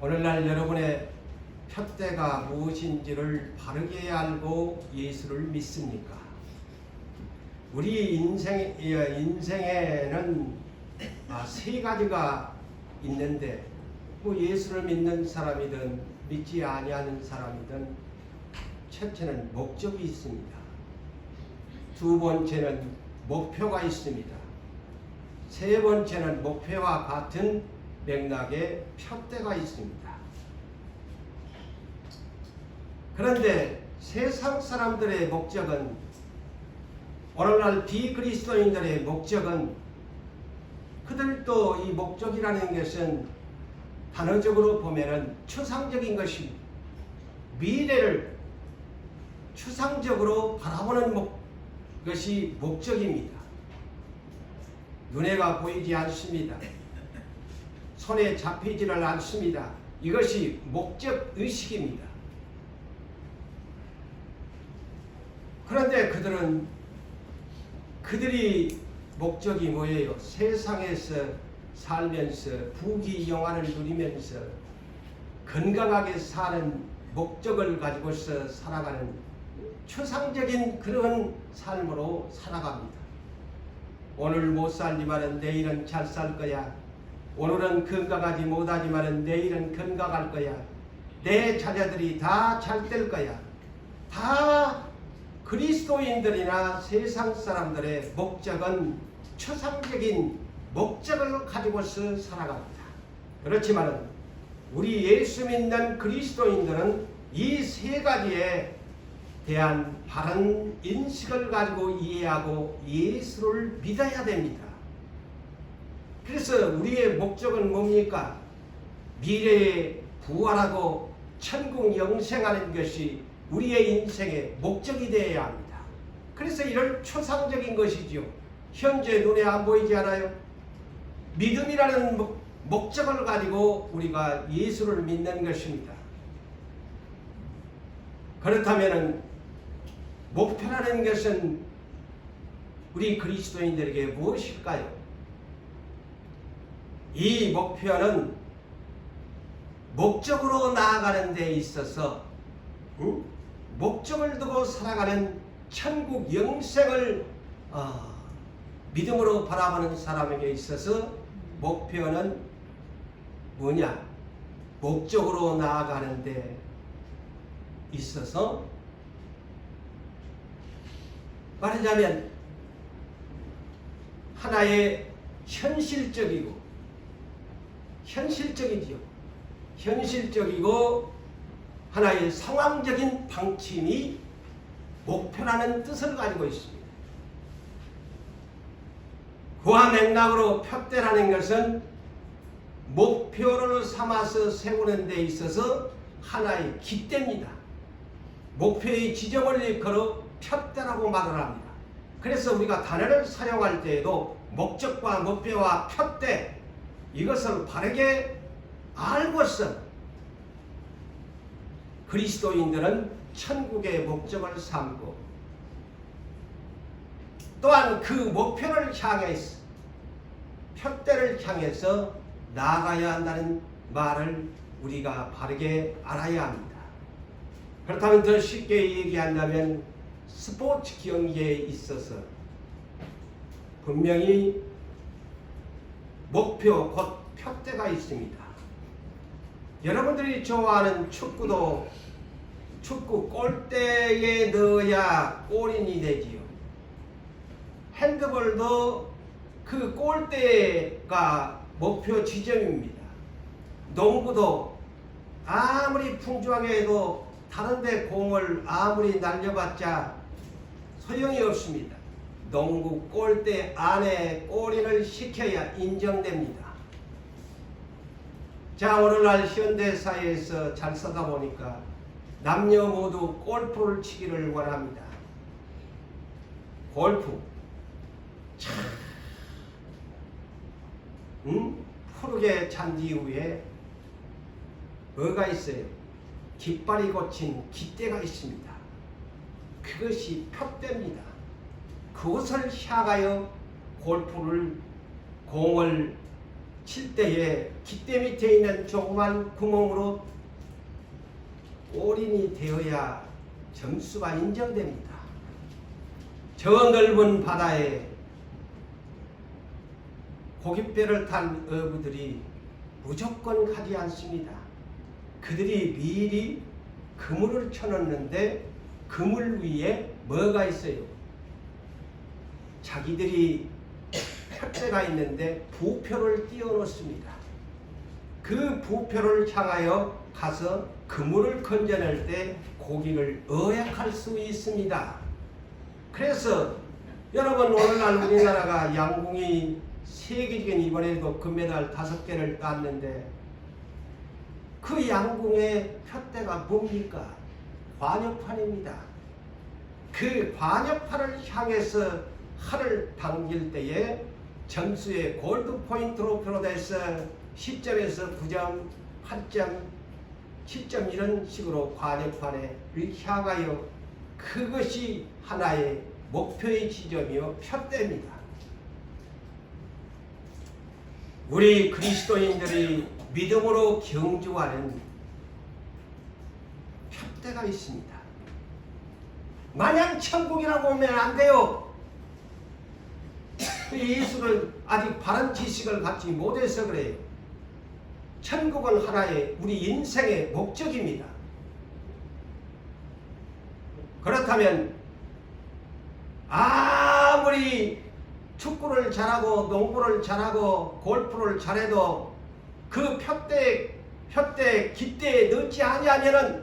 오늘날 여러분의 푯대가 무엇인지를 바르게 알고 예수를 믿습니까? 우리 인생에는 세 가지가 있는데 예수를 믿는 사람이든 믿지 아니하는 사람이든 첫째는 목적이 있습니다. 두 번째는 목표가 있습니다. 세 번째는 목표와 같은 맥락의 푯대가 있습니다. 그런데 세상 사람들의 목적은, 오늘날 비그리스도인들의 목적은, 그들도 이 목적이라는 것은 단어적으로 보면은 추상적인 것입니다. 미래를 추상적으로 바라보는 것이 목적입니다. 눈에가 보이지 않습니다. 손에 잡히지를 않습니다. 이것이 목적의식입니다. 그런데 그들이 목적이 뭐예요? 세상에서 살면서 부귀영화를 누리면서 건강하게 사는 목적을 가지고서 살아가는 추상적인 그런 삶으로 살아갑니다. 오늘 못 살지만은 내일은 잘 살 거야. 오늘은 건강하지 못하지만은 내일은 건강할 거야. 내 자녀들이 다 잘 될 거야. 다 그리스도인들이나 세상 사람들의 목적은 추상적인 목적을 가지고서 살아갑니다. 그렇지만 우리 예수 믿는 그리스도인들은 이 세 가지에 대한 바른 인식을 가지고 이해하고 예수를 믿어야 됩니다. 그래서 우리의 목적은 뭡니까? 미래에 부활하고 천국 영생하는 것이 우리의 인생의 목적이 되어야 합니다. 그래서 이런 추상적인 것이지요. 현재 눈에 안 보이지 않아요? 믿음이라는 목적을 가지고 우리가 예수를 믿는 것입니다. 그렇다면 목표라는 것은 우리 그리스도인들에게 무엇일까요? 이 목표는 목적으로 나아가는 데 있어서 목적을 두고 살아가는 천국 영생을 믿음으로 바라보는 사람에게 있어서 목표는 뭐냐? 목적으로 나아가는 데 있어서 말하자면 하나의 현실적이지요. 현실적이고 하나의 상황적인 방침이 목표라는 뜻을 가지고 있습니다. 그와 맥락으로 푯대라는 것은 목표를 삼아서 세우는 데 있어서 하나의 깃대입니다. 목표의 지점을 일컬어 푯대라고 말을 합니다. 그래서 우리가 단어를 사용할 때에도 목적과 목표와 푯대, 이것을 바르게 알고서 그리스도인들은 천국의 목적을 삼고 또한 그 목표를 향해서 푯대를 향해서 나아가야 한다는 말을 우리가 바르게 알아야 합니다. 그렇다면 더 쉽게 얘기한다면 스포츠 경기에 있어서 분명히 목표 곧 푯대가 있습니다. 여러분들이 좋아하는 축구도 축구 골대에 넣어야 골인이 되지요. 핸드볼도 그 골대가 목표 지점입니다. 농구도 아무리 풍부하게 해도 다른데 공을 아무리 날려봤자 소용이 없습니다. 농구 골대 안에 골인을 시켜야 인정됩니다. 자, 오늘날 현대사회에서 잘 쓰다 보니까 남녀 모두 골프를 치기를 원합니다. 골프 참 푸르게 잔디 위에 뭐가 있어요? 깃발이 꽂힌 깃대가 있습니다. 그것이 푯대입니다. 그것을 향하여 공을 칠 때에 깃대 밑에 있는 조그만 구멍으로 올인이 되어야 점수가 인정됩니다. 저 넓은 바다에 고깃배를 탄 어부들이 무조건 가지 않습니다. 그들이 미리 그물을 쳐놓는데 그물 위에 뭐가 있어요? 자기들이 푯대가 있는데 부표를 띄워놓습니다. 그 부표를 향하여 가서 그물을 건져낼 때 고기를 어약할 수 있습니다. 그래서 여러분, 오늘날 우리나라가 양궁이 세계적인, 이번에도 금메달 5개를 땄는데 그 양궁의 푯대가 뭡니까? 관역판입니다. 그 관역판을 향해서 활을 당길 때에 점수의 골드 포인트로 표로돼서 10점에서 9점, 8점, 7점 이런 식으로 관역판을 향하여 그것이 하나의 목표의 지점이요 푯대입니다. 우리 그리스도인들이 믿음으로 경주하는 푯대가 있습니다. 마냥 천국이라고 하면 안 돼요. 예수를 아직 바른 지식을 갖지 못해서 그래요. 천국은 하나의 우리 인생의 목적입니다. 그렇다면 아무리 축구를 잘하고 농구를 잘하고 골프를 잘해도 그 푯대 깃대에 넣지 아니하면은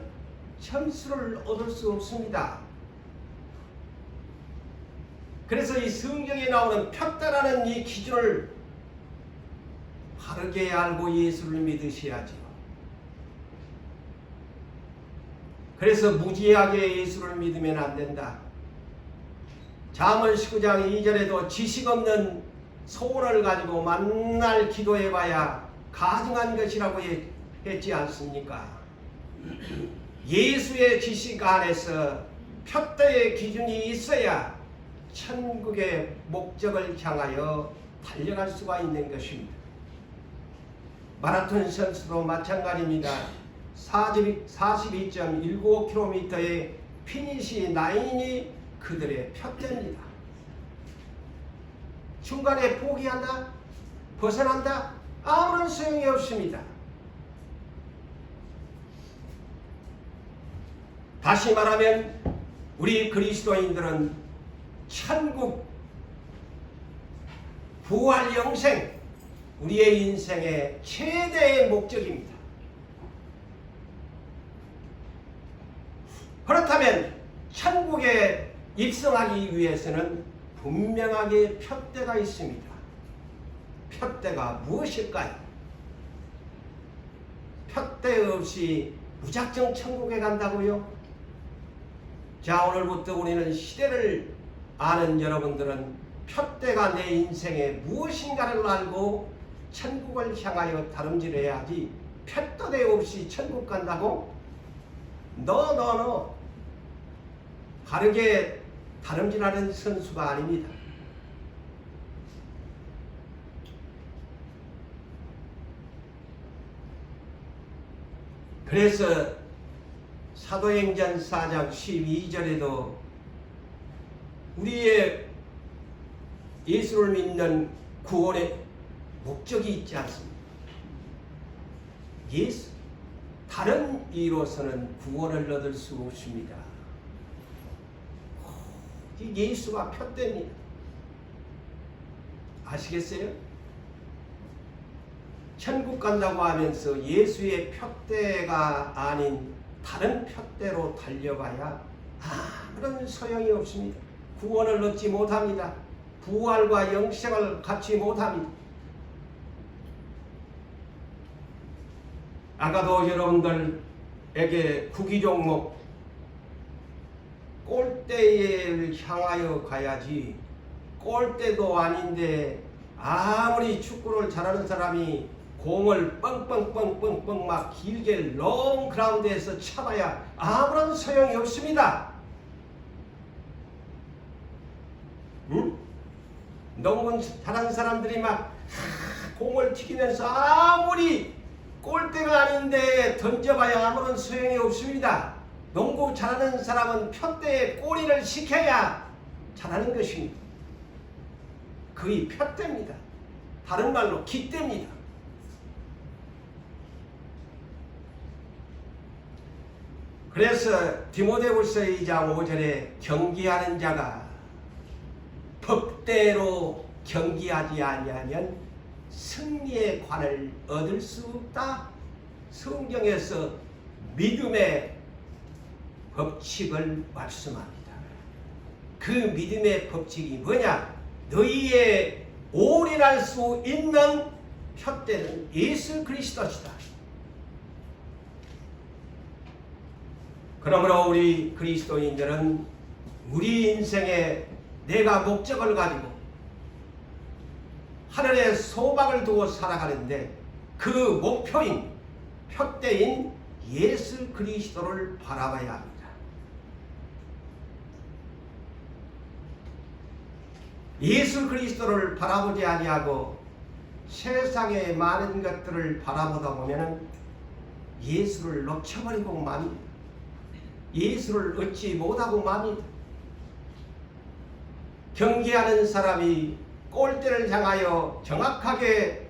점수를 얻을 수 없습니다. 그래서 이 성경에 나오는 푯대라는 이 기준을 바르게 알고 예수를 믿으셔야죠. 그래서 무지하게 예수를 믿으면 안 된다. 잠언 19장 2절에도 지식 없는 소원을 가지고 만날 기도해봐야 가증한 것이라고 했지 않습니까? 예수의 지식 안에서 푯대의 기준이 있어야 천국의 목적을 향하여 달려갈 수가 있는 것입니다. 마라톤 선수도 마찬가지입니다. 42.195km의 피니시 라인이 그들의 푯대입니다. 중간에 포기한다? 벗어난다? 아무런 소용이 없습니다. 다시 말하면 우리 그리스도인들은 천국, 부활 영생, 우리의 인생의 최대의 목적입니다. 그렇다면 천국에 입성하기 위해서는 분명하게 푯대가 있습니다. 푯대가 무엇일까요? 푯대 없이 무작정 천국에 간다고요? 자, 오늘부터 우리는 시대를 아는 여러분들은 푯대가 내 인생에 무엇인가를 알고 천국을 향하여 다름질해야지. 푯대 없이 천국 간다고? No. 바르게 다름질하는 선수가 아닙니다. 그래서 사도행전 4장 12절에도 우리의 예수를 믿는 구원의 목적이 있지 않습니까? 예수, 다른 이로서는 구원을 얻을 수 없습니다. 예수가 푯대입니다. 아시겠어요? 천국 간다고 하면서 예수의 푯대가 아닌 다른 푯대로 달려가야 아무런 소용이 없습니다. 구원을 얻지 못합니다. 부활과 영생을 갖지 못합니다. 아까도 여러분들에게 구기 종목 골대를 향하여 가야지, 골대도 아닌데 아무리 축구를 잘하는 사람이 공을 뻥뻥뻥뻥뻥 막 길게 롱 그라운드에서 차봐야 아무런 소용이 없습니다. 응? 농구 잘하는 사람들이 막 콩을 튀기면서 아무리 꼴대가 아닌데 던져봐야 아무런 소용이 없습니다. 농구 잘하는 사람은 푯대에 꼬리를 시켜야 잘하는 것입니다. 그의 푯대입니다. 다른 말로 깃대입니다. 그래서 디모데후서 2장 5절에 경기하는 자가 법대로 경기하지 아니하면 승리의 관을 얻을 수 없다. 성경에서 믿음의 법칙을 말씀합니다. 그 믿음의 법칙이 뭐냐? 너희의 올인할 수 있는 푯대는 예수 그리스도시다. 그러므로 우리 그리스도인들은 우리 인생에 내가 목적을 가지고 하늘의 소망을 두고 살아가는데 그 목표인 푯대인 예수 그리스도를 바라봐야 합니다. 예수 그리스도를 바라보지 아니하고 세상의 많은 것들을 바라보다 보면 예수를 놓쳐버리고 맙니다. 예수를 얻지 못하고 맙니다. 경기하는 사람이 골대를 향하여 정확하게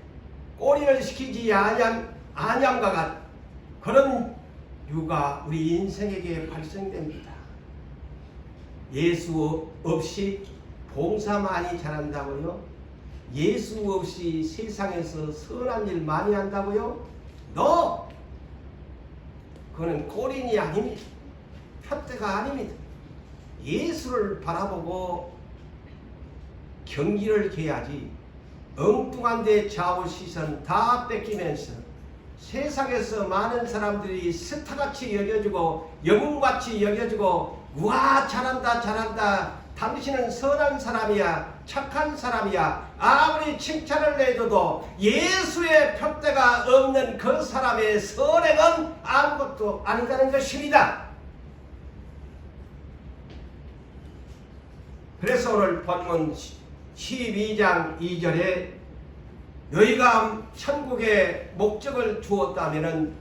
꼬리를 시키지 아니함과 같은 그런 유가 우리 인생에게 발생됩니다. 예수 없이 봉사 많이 잘한다고요? 예수 없이 세상에서 선한 일 많이 한다고요? 그거는 꼬린이 아닙니다. 푯대가 아닙니다. 예수를 바라보고 경기를 해야지 엉뚱한 데 좌우시선 다 뺏기면서 세상에서 많은 사람들이 스타같이 여겨주고 영웅같이 여겨주고 우와 잘한다 당신은 선한 사람이야 착한 사람이야 아무리 칭찬을 해줘도 예수의 푯대가 없는 그 사람의 선행은 아무것도 아니다는 것입니다. 그래서 오늘 본문 12장 2절에 너희가 천국의 목적을 주었다면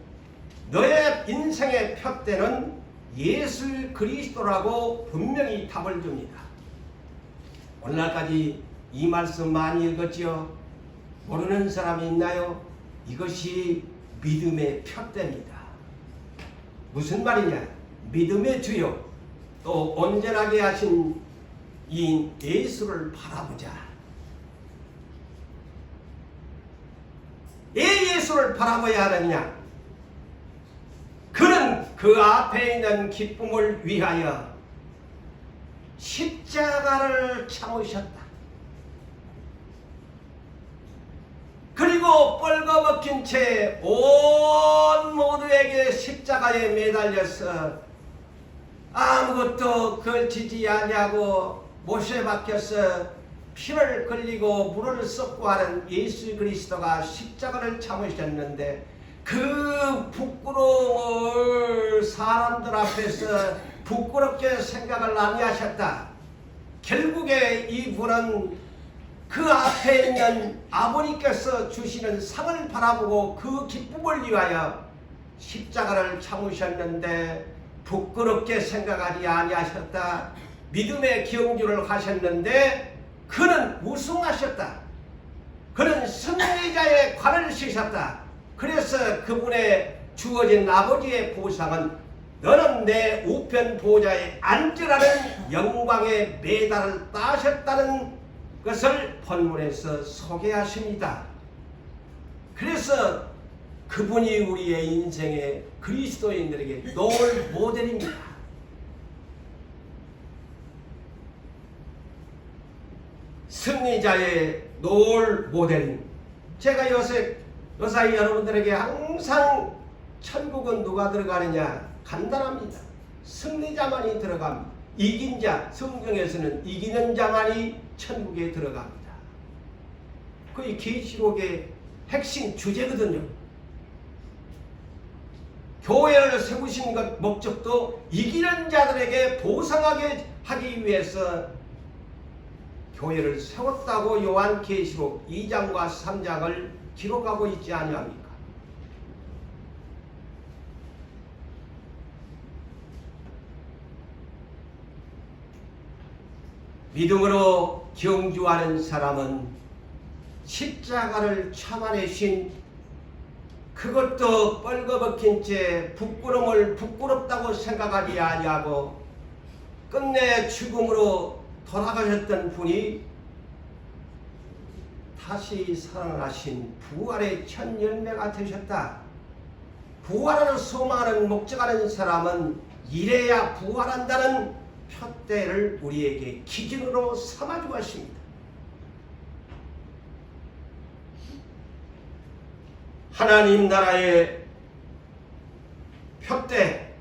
너의 인생의 푯대는 예수 그리스도라고 분명히 답을 줍니다. 오늘날까지 이 말씀 많이 읽었지요? 모르는 사람이 있나요? 이것이 믿음의 푯대입니다. 무슨 말이냐? 믿음의 주요 또 온전하게 하신 이 예수를 바라보자. 왜 예수를 바라봐야 하느냐? 그는 그 앞에 있는 기쁨을 위하여 십자가를 참으셨다. 그리고 뻘거벗긴 채 온 모두에게 십자가에 매달려서 아무것도 걸치지 아니하고 못에 박혀서 피를 흘리고 물을 쏟고 하는 예수 그리스도가 십자가를 참으셨는데 그 부끄러움을 사람들 앞에서 부끄럽게 생각을 아니하셨다. 결국에 이분은 그 앞에 있는 아버지께서 주시는 상을 바라보고 그 기쁨을 위하여 십자가를 참으셨는데 부끄럽게 생각하지 아니하셨다. 믿음의 경주를 하셨는데 그는 우승하셨다. 그는 승리자의 관을 쓰셨다. 그래서 그분의 주어진 아버지의 보상은 너는 내 우편 보좌에 앉으라는 영광의 메달을 따셨다는 것을 본문에서 소개하십니다. 그래서 그분이 우리의 인생의 그리스도인들에게 롤 모델입니다. 승리자의 롤 모델입니다. 제가 요사이 여러분들에게 항상 천국은 누가 들어가느냐? 간단합니다. 승리자만이 들어갑니다. 이긴 자, 성경에서는 이기는 자만이 천국에 들어갑니다. 그게 계시록의 핵심 주제거든요. 교회를 세우신 것 목적도 이기는 자들에게 보상하게 하기 위해서 교회를 세웠다고 요한계시록 2장과 3장을 기록하고 있지 아니합니까? 믿음으로 경주하는 사람은 십자가를 참아내신, 그것도 뻘거벗긴 채 부끄러움을 부끄럽다고 생각하지 아니하고 끝내 죽음으로 돌아가셨던 분이 다시 살아나신 부활의 첫 열매가 되셨다. 부활을 소망하는 목적하는 사람은 이래야 부활한다는 표대를 우리에게 기준으로 삼아 주었습니다. 하나님 나라의 표대,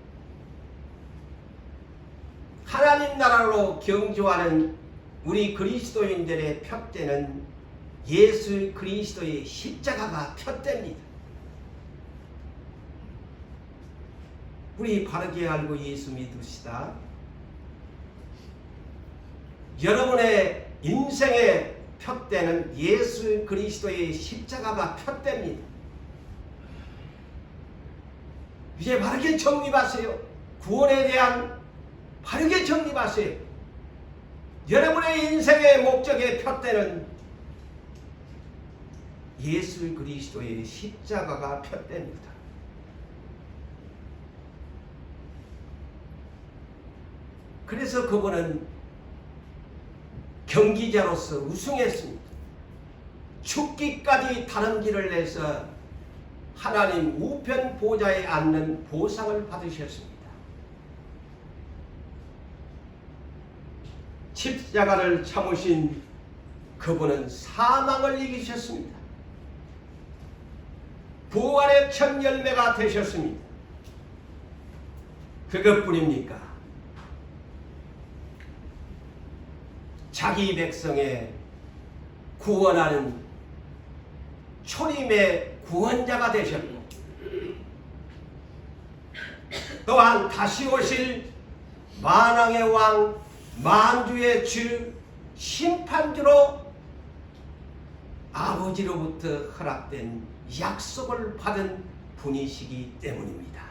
하나님 나라로 경주하는 우리 그리스도인들의 표대는 예수 그리스도의 십자가가 표대입니다. 우리 바르게 알고 예수 믿으시다. 여러분의 인생의 표대는 예수 그리스도의 십자가가 표대입니다. 이제 바르게 정립하세요. 구원에 대한 바르게 정립하세요. 여러분의 인생의 목적의 표대는 예수 그리스도의 십자가가 표대입니다. 그래서 그분은 경기자로서 우승했습니다. 죽기까지 다른 길을 내서 하나님 우편 보좌에 앉는 보상을 받으셨습니다. 십자가를 참으신 그분은 사망을 이기셨습니다. 부활의 첫 열매가 되셨습니다. 그것뿐입니까? 자기 백성의 구원하는 초림의 구원자가 되셨고, 또한 다시 오실 만왕의 왕, 만주의 주, 심판주로 아버지로부터 허락된 약속을 받은 분이시기 때문입니다.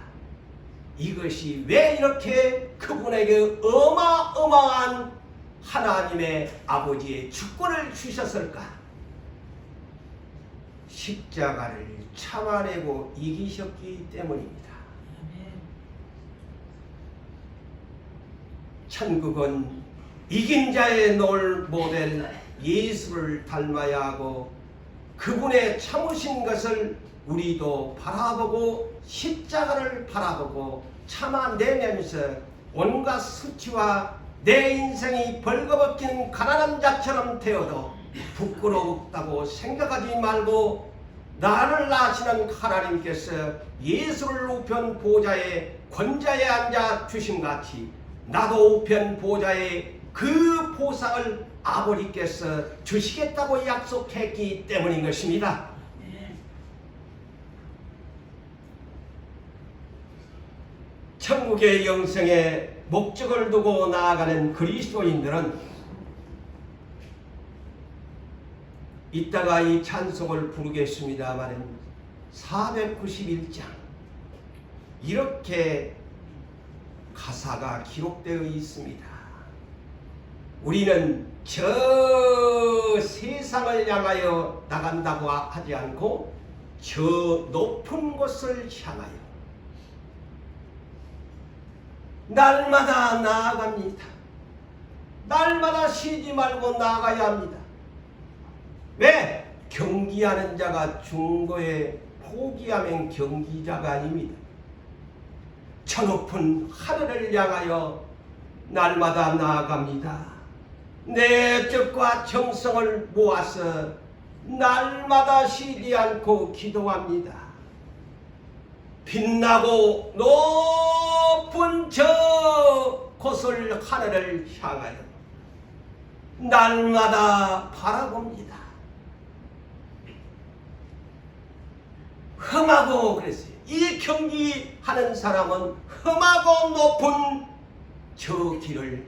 이것이 왜 이렇게 그분에게 어마어마한 하나님의 아버지의 주권을 주셨을까? 십자가를 참아내고 이기셨기 때문입니다. 천국은 이긴 자의 놀 모델 예수를 닮아야 하고, 그분의 참으신 것을 우리도 바라보고 십자가를 바라보고 참아내면서 온갖 수치와 내 인생이 벌거벗긴 가난한 자처럼 되어도 부끄럽다고 생각하지 말고, 나를 아시는 하나님께서 예수를 우편 보좌에 권자에 앉아 주심같이 나도 우편 보좌에 그 보상을 아버지께서 주시겠다고 약속했기 때문인 것입니다. 천국의 영생에 목적을 두고 나아가는 그리스도인들은 이따가 이 찬송을 부르겠습니다마는 491장 이렇게 가사가 기록되어 있습니다. 우리는 저 세상을 향하여 나간다고 하지 않고 저 높은 곳을 향하여 날마다 나아갑니다. 날마다 쉬지 말고 나아가야 합니다. 왜? 경기하는 자가 중고에 포기하면 경기자가 아닙니다. 저 높은 하늘을 향하여 날마다 나아갑니다. 내 뜻과 정성을 모아서 날마다 쉬지 않고 기도합니다. 빛나고 높은 저 곳을 하늘을 향하여 날마다 바라봅니다. 험하고 그랬어요. 이 경기하는 사람은 험하고 높은 저 길을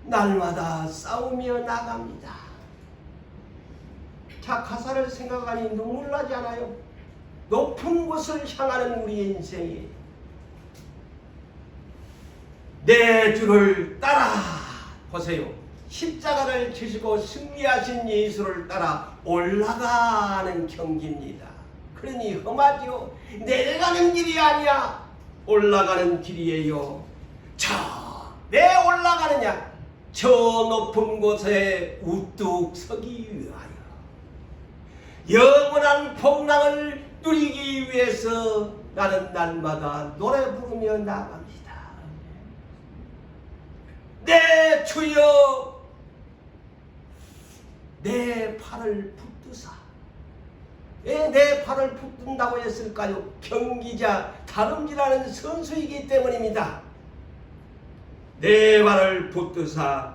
날마다 싸우며 나갑니다. 자, 가사를 생각하니 눈물 나지 않아요? 높은 곳을 향하는 우리의 인생이 내 주를 따라 보세요. 십자가를 지시고 승리하신 예수를 따라 올라가는 경기입니다. 그러니 험하지요. 내려가는 길이 아니야. 올라가는 길이에요. 왜 올라가느냐? 저 높은 곳에 우뚝 서기 위하여 영원한 복락을 누리기 위해서 나는 날마다 노래 부르며 나갑니다. 내 주여 내 팔을 붙드사. 왜 내 팔을 붙든다고 했을까요? 경기자 다름질하는 선수이기 때문입니다. 내 발을 붙드사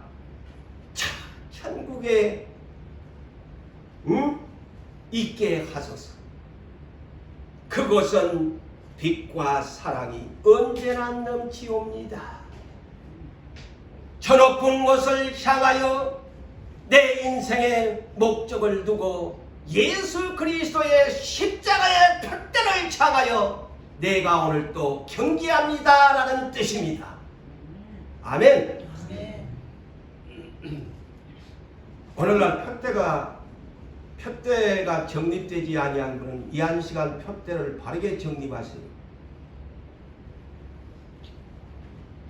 천국에 있게 하소서. 그곳은 빛과 사랑이 언제나 넘치옵니다. 저 높은 곳을 향하여 내 인생의 목적을 두고 예수 그리스도의 십자가의 표대를 향하여 내가 오늘 또 경기합니다 라는 뜻입니다. 아멘. 오늘날 표대가 정립되지 아니한 분은 이 한 시간 표대를 바르게 정립하세요.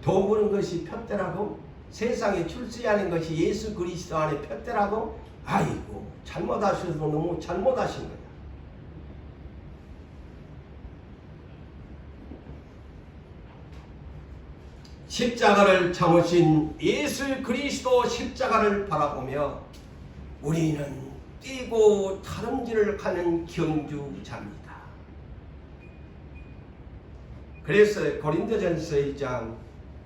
돈 버는 것이 표대라고? 세상에 출세하는 것이 예수 그리스도 안에 표대라고? 아이고, 잘못하셔서 너무 잘못하신 거야. 십자가를 참으신 예수 그리스도 십자가를 바라보며 우리는 뛰고 다름질을 하는 경주자입니다. 그래서 고린도전서 1장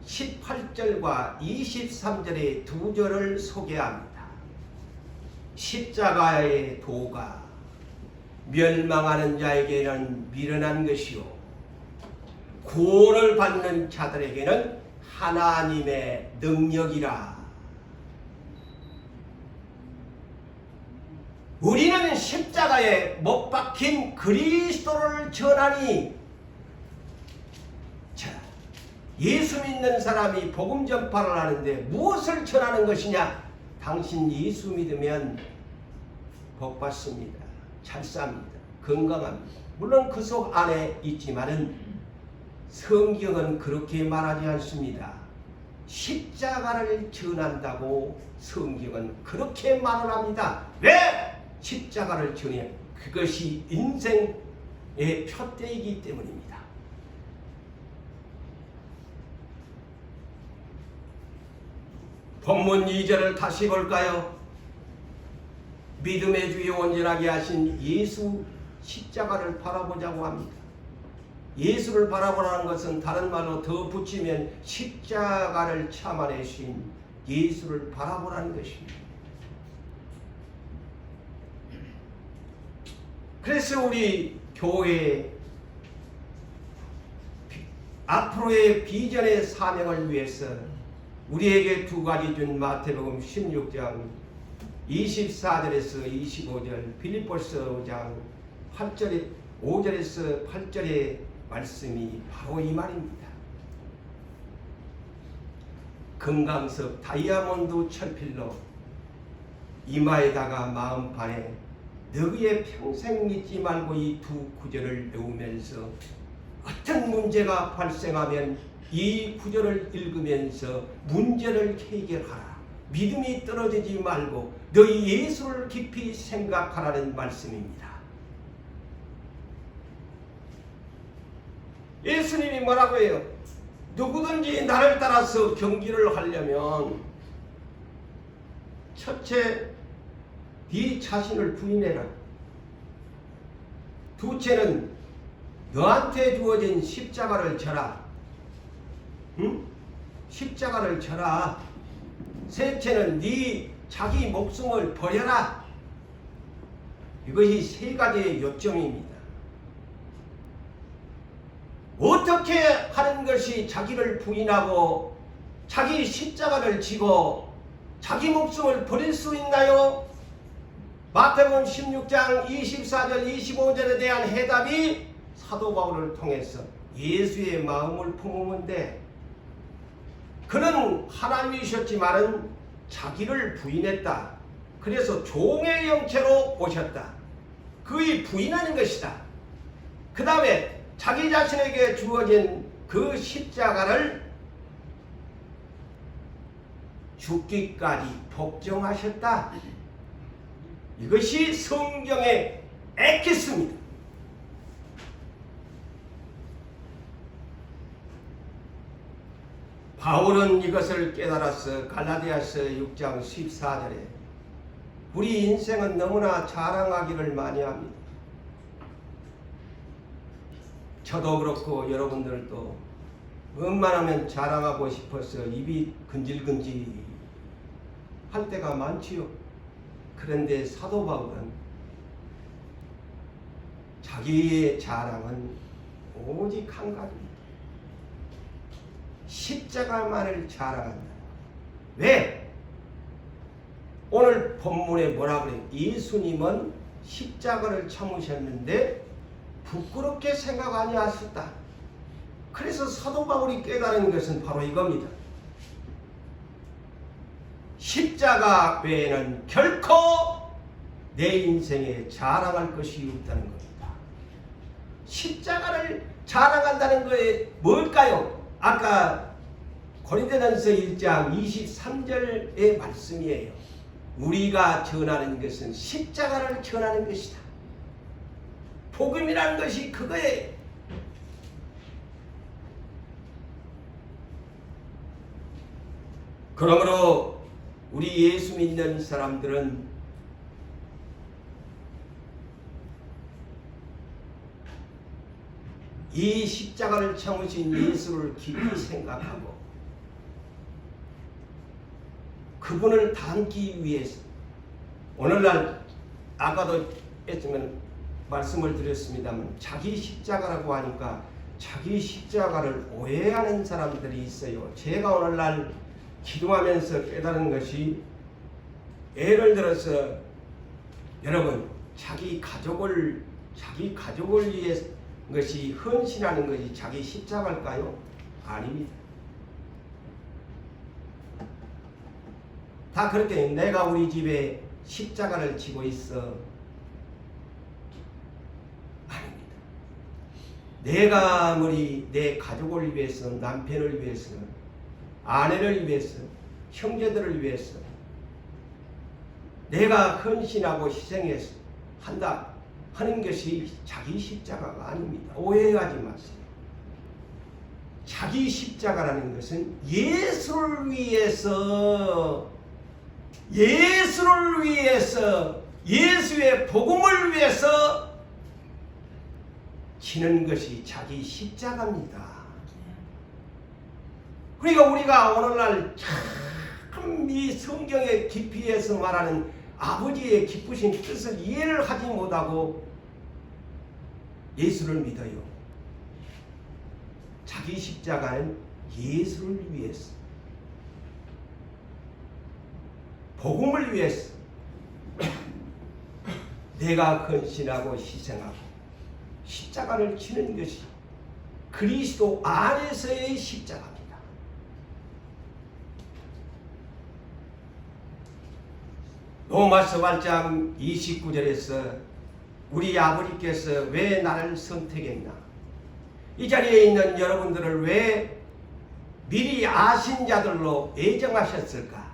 18절과 23절의 두 절을 소개합니다. 십자가의 도가 멸망하는 자에게는 미련한 것이요 구원을 받는 자들에게는 하나님의 능력이라. 우리는 십자가에 못 박힌 그리스도를 전하니, 자, 예수 믿는 사람이 복음 전파를 하는데 무엇을 전하는 것이냐? 당신 예수 믿으면 복 받습니다. 잘 삽니다. 건강합니다. 물론 그 속 안에 있지만은 성경은 그렇게 말하지 않습니다. 십자가를 전한다고 성경은 그렇게 말을 합니다. 왜? 십자가를 전해? 그것이 인생의 표대이기 때문입니다. 본문 2절을 다시 볼까요? 믿음의 주에 온전하게 하신 예수 십자가를 바라보자고 합니다. 예수를 바라보라는 것은 다른 말로 더 붙이면 십자가를 참아내신 예수를 바라보라는 것입니다. 그래서 우리 교회 앞으로의 비전의 사명을 위해서 우리에게 두 가지 준 마태복음 16장 24절에서 25절, 빌립보서 5장 5절에서 8절의 말씀이 바로 이 말입니다. 금강석 다이아몬드 철필로 이마에다가 마음판에 너희의 평생 잊지 말고 이 두 구절을 외우면서 어떤 문제가 발생하면 이 구절을 읽으면서 문제를 해결하라. 믿음이 떨어지지 말고 너희 예수를 깊이 생각하라는 말씀입니다. 예수님이 뭐라고 해요? 누구든지 나를 따라서 경기를 하려면 첫째, 네 자신을 부인해라. 둘째는 너한테 주어진 십자가를 져라. 응? 십자가를 져라. 셋째는 네 자기 목숨을 버려라. 이것이 세 가지의 요점입니다. 어떻게 하는 것이 자기를 부인하고 자기 십자가를 지고 자기 목숨을 버릴 수 있나요? 마태복음 16장 24절 25절에 대한 해답이 사도 바울을 통해서 예수의 마음을 품으면 돼. 그는 하나님이셨지만은 자기를 부인했다. 그래서 종의 형체로 오셨다. 그의 부인하는 것이다. 그 다음에 자기 자신에게 주어진 그 십자가를 죽기까지 복종하셨다. 이것이 성경의 엑기스입니다. 바울은 이것을 깨달아서 갈라디아서 6장 14절에 우리 인생은 너무나 자랑하기를 많이 합니다. 저도 그렇고 여러분들도 웬만하면 자랑하고 싶어서 입이 근질근질 할 때가 많지요. 그런데 사도 바울은 자기의 자랑은 오직 한 가지입니다. 십자가만을 자랑한다. 왜? 오늘 본문에 뭐라 그래요? 예수님은 십자가를 참으셨는데 부끄럽게 생각 아니하셨다. 그래서 사도 바울이 깨달은 것은 바로 이겁니다. 십자가 외에는 결코 내 인생에 자랑할 것이 없다는 겁니다. 십자가를 자랑한다는 것이 뭘까요? 아까 고린도전서 1장 23절의 말씀이에요. 우리가 전하는 것은 십자가를 전하는 것이다. 복음이라는 것이 그거예요. 그러므로 우리 예수 믿는 사람들은 이 십자가를 참으신 예수를 깊이 생각하고 그분을 닮기 위해서 오늘날 아까도 했지만 말씀을 드렸습니다만 자기 십자가라고 하니까 자기 십자가를 오해하는 사람들이 있어요. 제가 오늘날 기도하면서 깨달은 것이 예를 들어서 여러분 자기 가족을 위해 것이 헌신하는 것이 자기 십자가일까요? 아닙니다. 다 그렇게 내가 우리 집에 십자가를 지고 있어. 아닙니다. 내가 아무리 내 가족을 위해서, 남편을 위해서, 아내를 위해서, 형제들을 위해서 내가 헌신하고 희생해서 한다 하는 것이 자기 십자가가 아닙니다. 오해하지 마세요. 자기 십자가라는 것은 예수를 위해서 예수의 복음을 위해서 지는 것이 자기 십자가입니다. 그러니까 우리가 오늘날 참 이 성경의 깊이에서 말하는 아버지의 기쁘신 뜻을 이해를 하지 못하고 예수를 믿어요. 자기 십자가는 예수를 위해서, 복음을 위해서 내가 헌신하고 희생하고 십자가를 지는 것이 그리스도 안에서의 십자가입니다. 로마서 8장 29절에서 우리 아버지께서 왜 나를 선택했나? 이 자리에 있는 여러분들을 왜 미리 아신 자들로 예정하셨을까?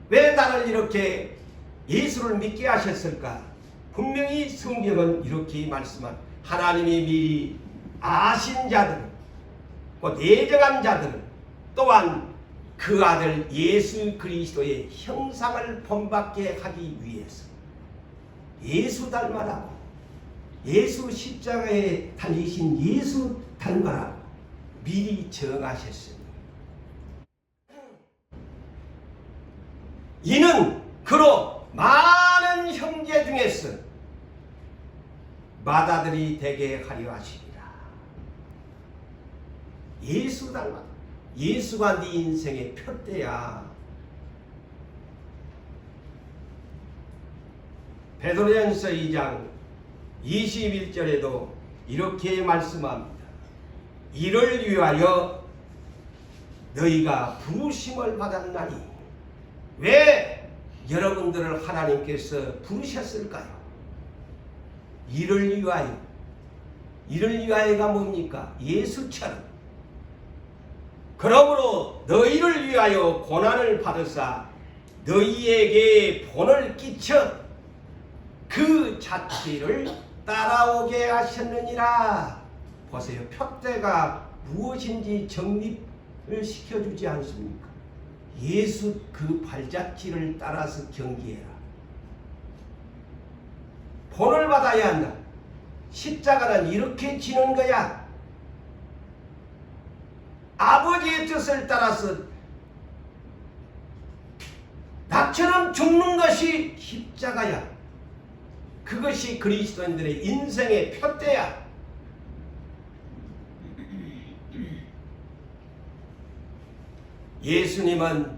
왜 나를 이렇게 예수를 믿게 하셨을까? 분명히 성경은 이렇게 말씀한 하나님이 미리 아신 자들, 곧 예정한 자들은 또한 그 아들 예수 그리스도의 형상을 본받게 하기 위해서 예수 닮아라고, 예수 십자가에 달리신 예수 닮아라고 미리 정하셨으니 이는 그로 많은 형제 중에서 맏아들이 되게 하려 하시리라. 예수 닮아. 예수가 네 인생의 표대야. 베드로전서 2장 21절에도 이렇게 말씀합니다. 이를 위하여 너희가 부르심을 받았나니. 왜 여러분들을 하나님께서 부르셨을까요? 이를 위하여. 이를 위하여가 뭡니까? 예수처럼. 그러므로 너희를 위하여 고난을 받으사 너희에게 본을 끼쳐 그 자취를 따라오게 하셨느니라. 보세요. 표대가 무엇인지 정립을 시켜주지 않습니까? 예수 그 발자취를 따라서 경기해라. 본을 받아야 한다. 십자가는 이렇게 지는 거야. 아버지의 뜻을 따라서 나처럼 죽는 것이 십자가야. 그것이 그리스도인들의 인생의 표대야. 예수님은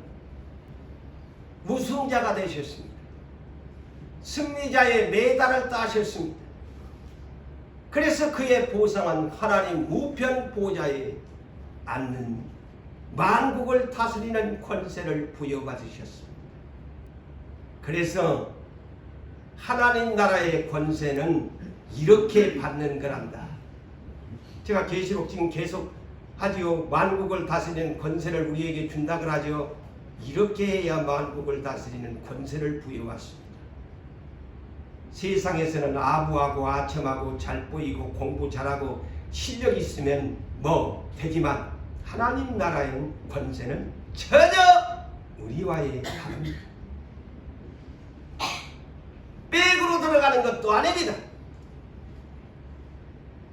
우승자가 되셨습니다. 승리자의 메달을 따셨습니다. 그래서 그의 보상은 하나님 우편 보좌에 앉는 만국을 다스리는 권세를 부여받으셨습니다. 그래서 하나님 나라의 권세는 이렇게 받는 거란다. 제가 계시록 지금 계속 하지요. 만국을 다스리는 권세를 우리에게 준다 그러죠. 이렇게 해야 만국을 다스리는 권세를 부여받습니다. 세상에서는 아부하고 아첨하고 잘 보이고 공부 잘하고 실력 있으면 뭐 되지만 하나님 나라의 권세는 전혀 우리와의 다릅니다. 백으로 들어가는 것도 아닙니다.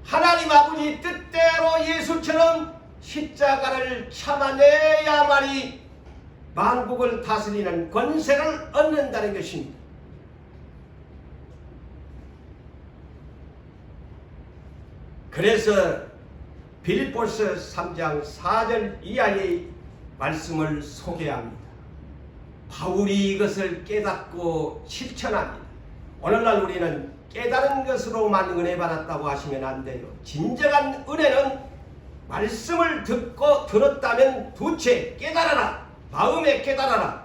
하나님 아버지 뜻대로 예수처럼 십자가를 참아내야만이 만국을 다스리는 권세를 얻는다는 것입니다. 그래서 빌립보서 3장 4절 이하의 말씀을 소개합니다. 바울이 이것을 깨닫고 실천합니다. 오늘날 우리는 깨달은 것으로만 은혜 받았다고 하시면 안 돼요. 진정한 은혜는 말씀을 듣고 들었다면 두째 깨달아라. 마음에 깨달아라.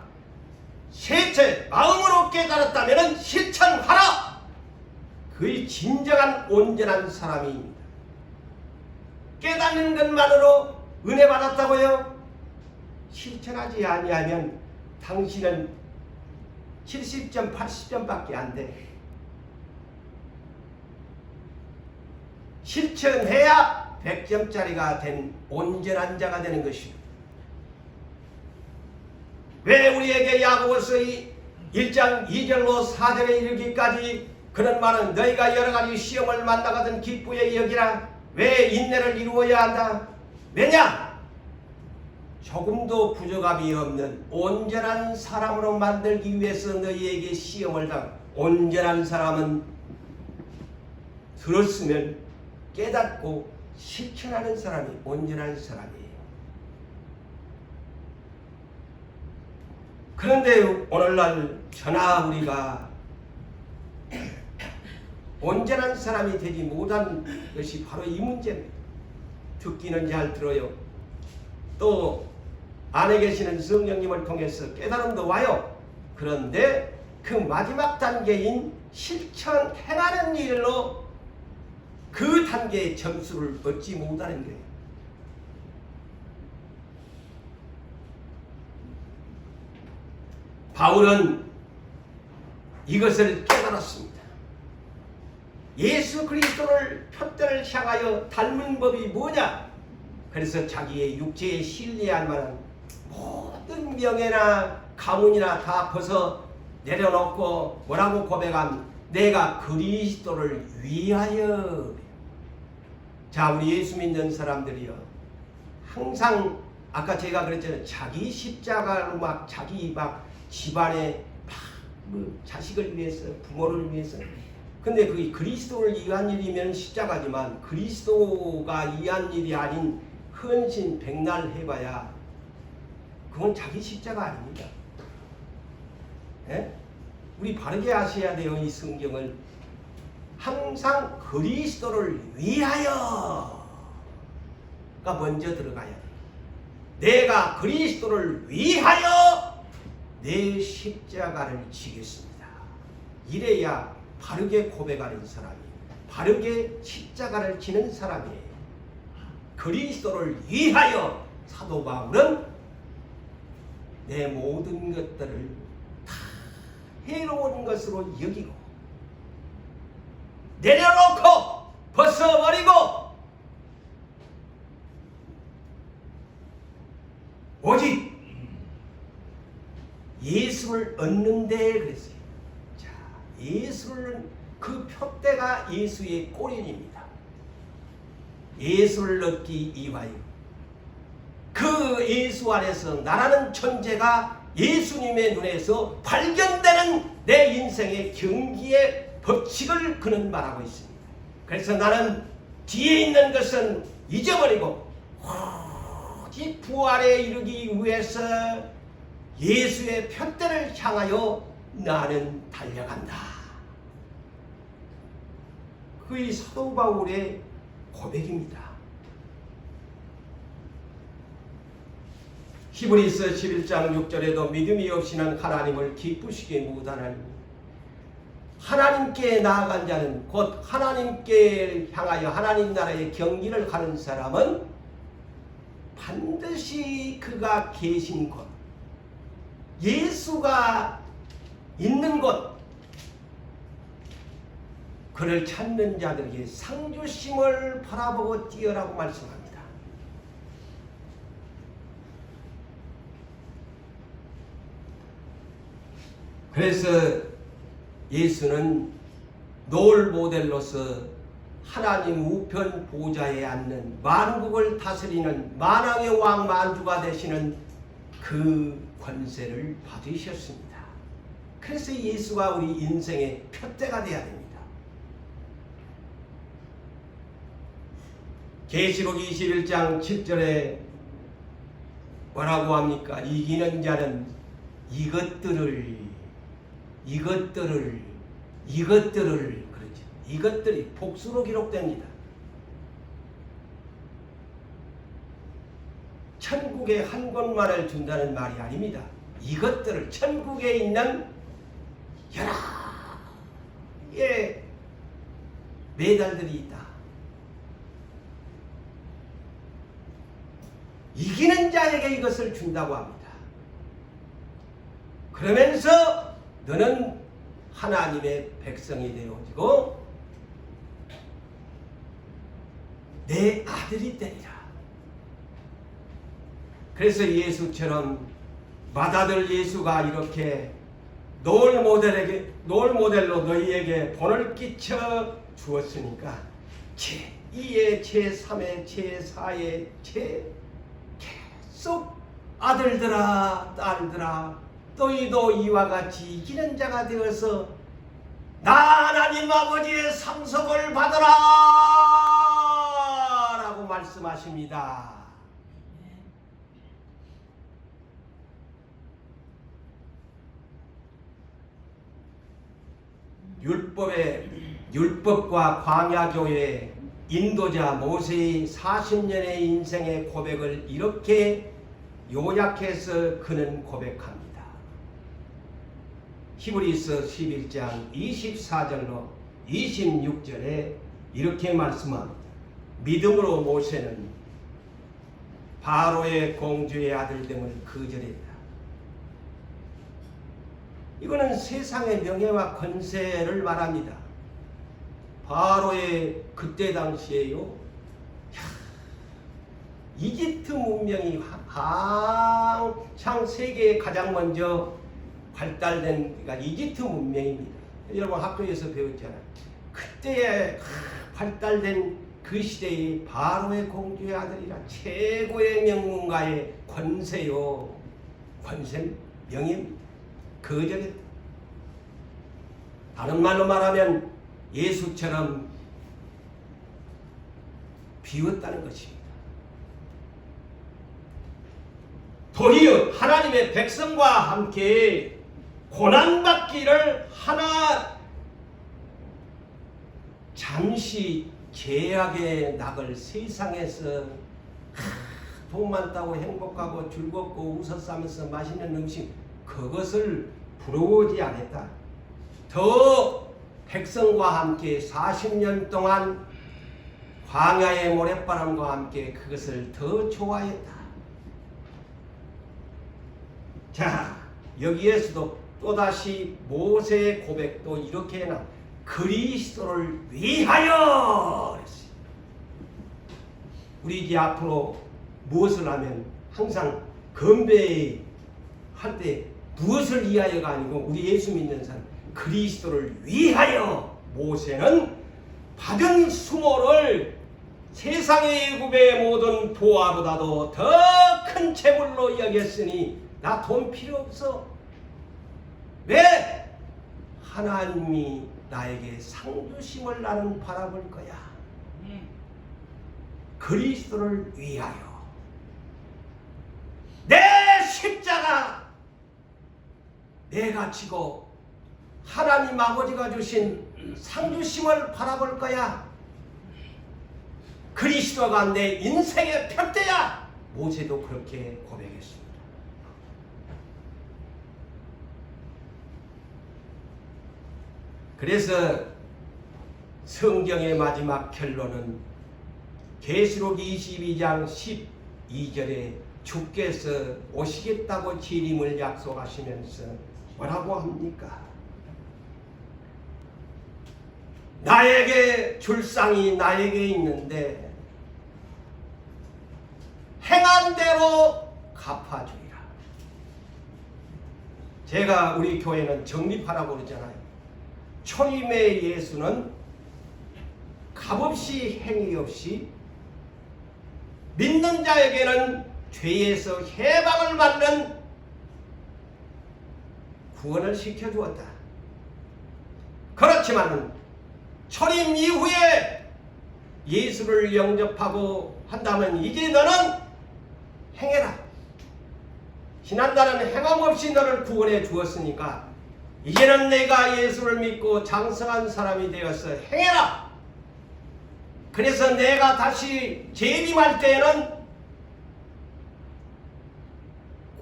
셋째 마음으로 깨달았다면 실천하라. 그의 진정한 온전한 사람입니다. 깨닫는 것만으로 은혜 받았다고요? 실천하지 아니하면 당신은 70점, 80점밖에 안 돼. 실천해야 100점짜리가 된 온전한 자가 되는 것입니다. 왜 우리에게 야고보서 1장 2절로 4절에 이르기까지 그런 말은 너희가 여러가지 시험을 만나거든 기쁘게 여기라. 왜 인내를 이루어야 한다? 왜냐? 조금도 부족함이 없는 온전한 사람으로 만들기 위해서 너희에게 시험을 당. 온전한 사람은 들었으면 깨닫고 실천하는 사람이 온전한 사람이에요. 그런데 오늘날 저나 우리가 온전한 사람이 되지 못한 것이 바로 이 문제입니다. 듣기는 잘 들어요. 또 안에 계시는 성령님을 통해서 깨달음도 와요. 그런데 그 마지막 단계인 실천 행하는 일로 그 단계의 점수를 얻지 못하는 거예요. 바울은 이것을 깨달았습니다. 예수 그리스도를 표대를 향하여 닮은 법이 뭐냐? 그래서 자기의 육체에 신뢰할 만한 모든 명예나 가문이나 다 벗어 내려놓고 뭐라고 고백한 내가 그리스도를 위하여. 자, 우리 예수 믿는 사람들이요, 항상 아까 제가 그랬잖아요. 자기 십자가로 막 자기 막 집안에 막 자식을 위해서 부모를 위해서. 근데 그게 그리스도를 위한 일이면 십자가지만 그리스도가 위한 일이 아닌 헌신 백날 해봐야 그건 자기 십자가 아닙니다. 예? 우리 바르게 아셔야 돼요. 이 성경을 항상 그리스도를 위하여가 먼저 들어가야 돼요. 내가 그리스도를 위하여 내 십자가를 지겠습니다. 이래야 바르게 고백하는 사람이, 바르게 십자가를 지는 사람이에요. 그리스도를 위하여 사도 바울은 내 모든 것들을 다 해로운 것으로 여기고 내려놓고 벗어버리고 오직 예수를 얻는데 그랬어요. 자, 예수를 그 표대가 예수의 꼬리입니다. 예수를 얻기 이와요. 그 예수 안에서 나라는 존재가 예수님의 눈에서 발견되는 내 인생의 경기의 법칙을 그는 말하고 있습니다. 그래서 나는 뒤에 있는 것은 잊어버리고 오직 부활에 이르기 위해서 예수의 표대를 향하여 나는 달려간다. 그의 사도 바울의 고백입니다. 히브리서 11장 6절에도 믿음이 없이는 하나님을 기쁘시게 못하나니 하나님께 나아간 자는 곧 하나님께 향하여 하나님 나라의 경기를 하는 사람은 반드시 그가 계신 곳, 예수가 있는 곳, 그를 찾는 자들에게 상주심을 바라보고 뛰어라고 말씀합니다. 그래서 예수는 롤 모델로서 하나님 우편 보좌에 앉는 만국을 다스리는 만왕의 왕 만주가 되시는 그 권세를 받으셨습니다. 그래서 예수가 우리 인생의 표대가 되어야 됩니다. 계시록 21장 7절에 뭐라고 합니까? 이기는 자는 이것들을 그러죠. 이것들이 복수로 기록됩니다. 천국에 한 곳만을 준다는 말이 아닙니다. 이것들을 천국에 있는 여러 개의 메달들이 있다. 이기는 자에게 이것을 준다고 합니다. 그러면서 너는 하나님의 백성이 되어지고 내 아들이 되리라. 그래서 예수처럼 맏아들 예수가 이렇게 롤 모델로 너희에게 본을 끼쳐 주었으니까 제2의 제3의 제4의 계속 아들들아 딸들아 너희도 이와 같이 이기는 자가 되어서 나 하나님 아버지의 상속을 받으라 라고 말씀하십니다. 율법과 광야교회 인도자 모세의 40년의 인생의 고백을 이렇게 요약해서 그는 고백합니다. 히브리서 11장 24절로 26절에 이렇게 말씀합니다. 믿음으로 모세는 바로의 공주의 아들 됨을 거절했다. 이거는 세상의 명예와 권세를 말합니다. 바로의 그때 당시에요. 이집트 문명이 한창 세계에 가장 먼저 발달된 이집트 문명입니다. 여러분 학교에서 배웠잖아요. 그때에 발달된 그 시대의 바로의 공주의 아들이라 최고의 명문가의 권세요. 권세 명예입니다. 거절했다. 다른 말로 말하면 예수처럼 비웠다는 것입니다. 도리어 하나님의 백성과 함께 고난받기를 하나 잠시 죄악의 낙을 세상에서 돈 많다고 행복하고 즐겁고 웃어싸면서 맛있는 음식 그것을 부러워하지 않았다. 더 백성과 함께 40년 동안 광야의 모래바람과 함께 그것을 더 좋아했다. 자, 여기에서도 또다시 모세의 고백도 이렇게 해놔. 그리스도를 위하여 그랬어요. 우리 이제 앞으로 무엇을 하면 항상 건배할 때 무엇을 위하여가 아니고 우리 예수 믿는 사람 그리스도를 위하여 모세는 받은 수모를 세상의 애굽의 모든 보화보다도 더 큰 재물로 여겼으니 나 돈 필요 없어. 왜? 하나님이 나에게 상 주심을 나는 바라볼 거야. 그리스도를 위하여 내 십자가 내가 지고 하나님 아버지가 주신 상 주심을 바라볼 거야. 그리스도가 내 인생의 편대야. 모세도 그렇게 고백했습니다. 그래서 성경의 마지막 결론은 계시록 22장 12절에 주께서 오시겠다고 재림을 약속하시면서 뭐라고 합니까? 나에게 줄상이 나에게 있는데 행한 대로 갚아주리라. 제가 우리 교회는 정립하라고 그러잖아요. 초림의 예수는 값없이 행위 없이 믿는 자에게는 죄에서 해방을 받는 구원을 시켜주었다. 그렇지만 초림 이후에 예수를 영접하고 한다면 이제 너는 행해라. 지난날은 행함 없이 너를 구원해 주었으니까 이제는 내가 예수를 믿고 장성한 사람이 되어서 행해라. 그래서 내가 다시 재림할 때에는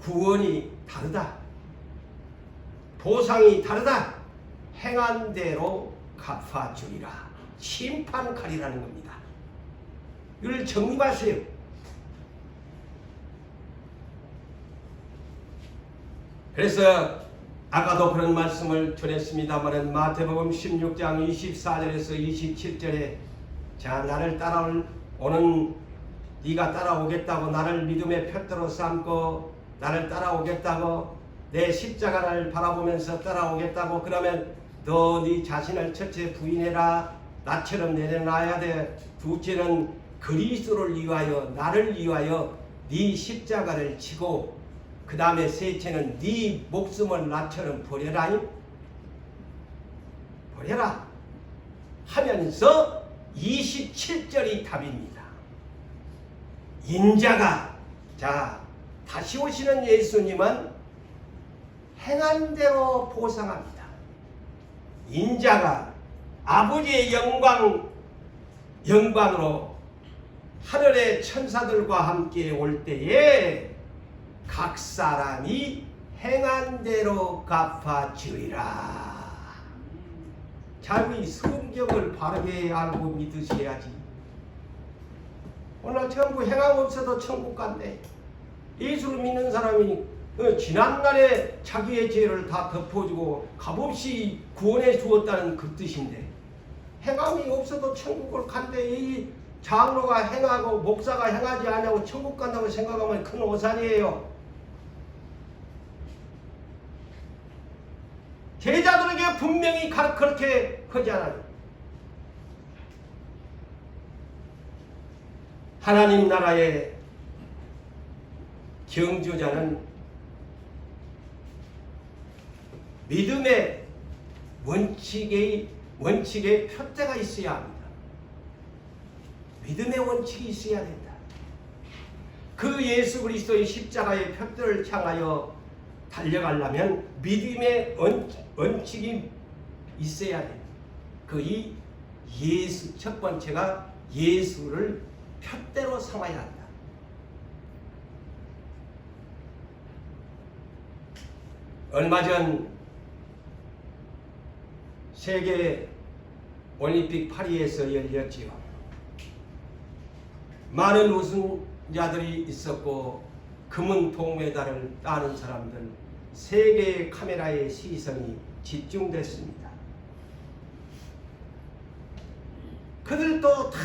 구원이 다르다. 보상이 다르다. 행한 대로 갚아주리라. 심판칼이라는 겁니다. 이걸 정립하세요. 그래서 아까도 그런 말씀을 전했습니다만 마태복음 16장 24절에서 27절에 자 나를 따라오는 네가 따라오겠다고 나를 믿음의 푯대로 삼고 나를 따라오겠다고 내 십자가를 바라보면서 따라오겠다고 그러면 너 네 자신을 첫째 부인해라. 나처럼 내려놔야 돼. 둘째는 그리스도를 위하여 나를 위하여 네 십자가를 지고 그 다음에 셋째는 네 목숨을 나처럼 버려라. 버려라 하면서 27절이 답입니다. 인자가 자 다시 오시는 예수님은 행한 대로 보상합니다. 인자가 아버지의 영광으로 하늘의 천사들과 함께 올 때에 각 사람이 행한 대로 갚아주리라. 자, 이 성경을 바르게 알고 믿으셔야지. 오늘 전부 행함 없어도 천국 간대. 예수를 믿는 사람이 지난날에 자기의 죄를 다 덮어주고 값없이 구원해 주었다는 그 뜻인데 행함이 없어도 천국을 간대. 이 장로가 행하고 목사가 행하지 않냐고 천국 간다고 생각하면 큰 오산이에요. 제자들에게 분명히 그렇게 하잖아요. 하나님 나라의 경주자는 믿음의 원칙에 표대가 있어야 합니다. 믿음의 원칙이 있어야 된다. 그 예수 그리스도의 십자가의 표대를 향하여 달려가려면 믿음의 원칙이 있어야 돼요. 이 예수, 첫 번째가 예수를 푯대로 삼아야 한다. 얼마 전 세계 올림픽 파리에서 열렸지요. 많은 우승자들이 있었고 금은 동메달을 따는 사람들, 세계의 카메라의 시선이 집중됐습니다. 그들도 다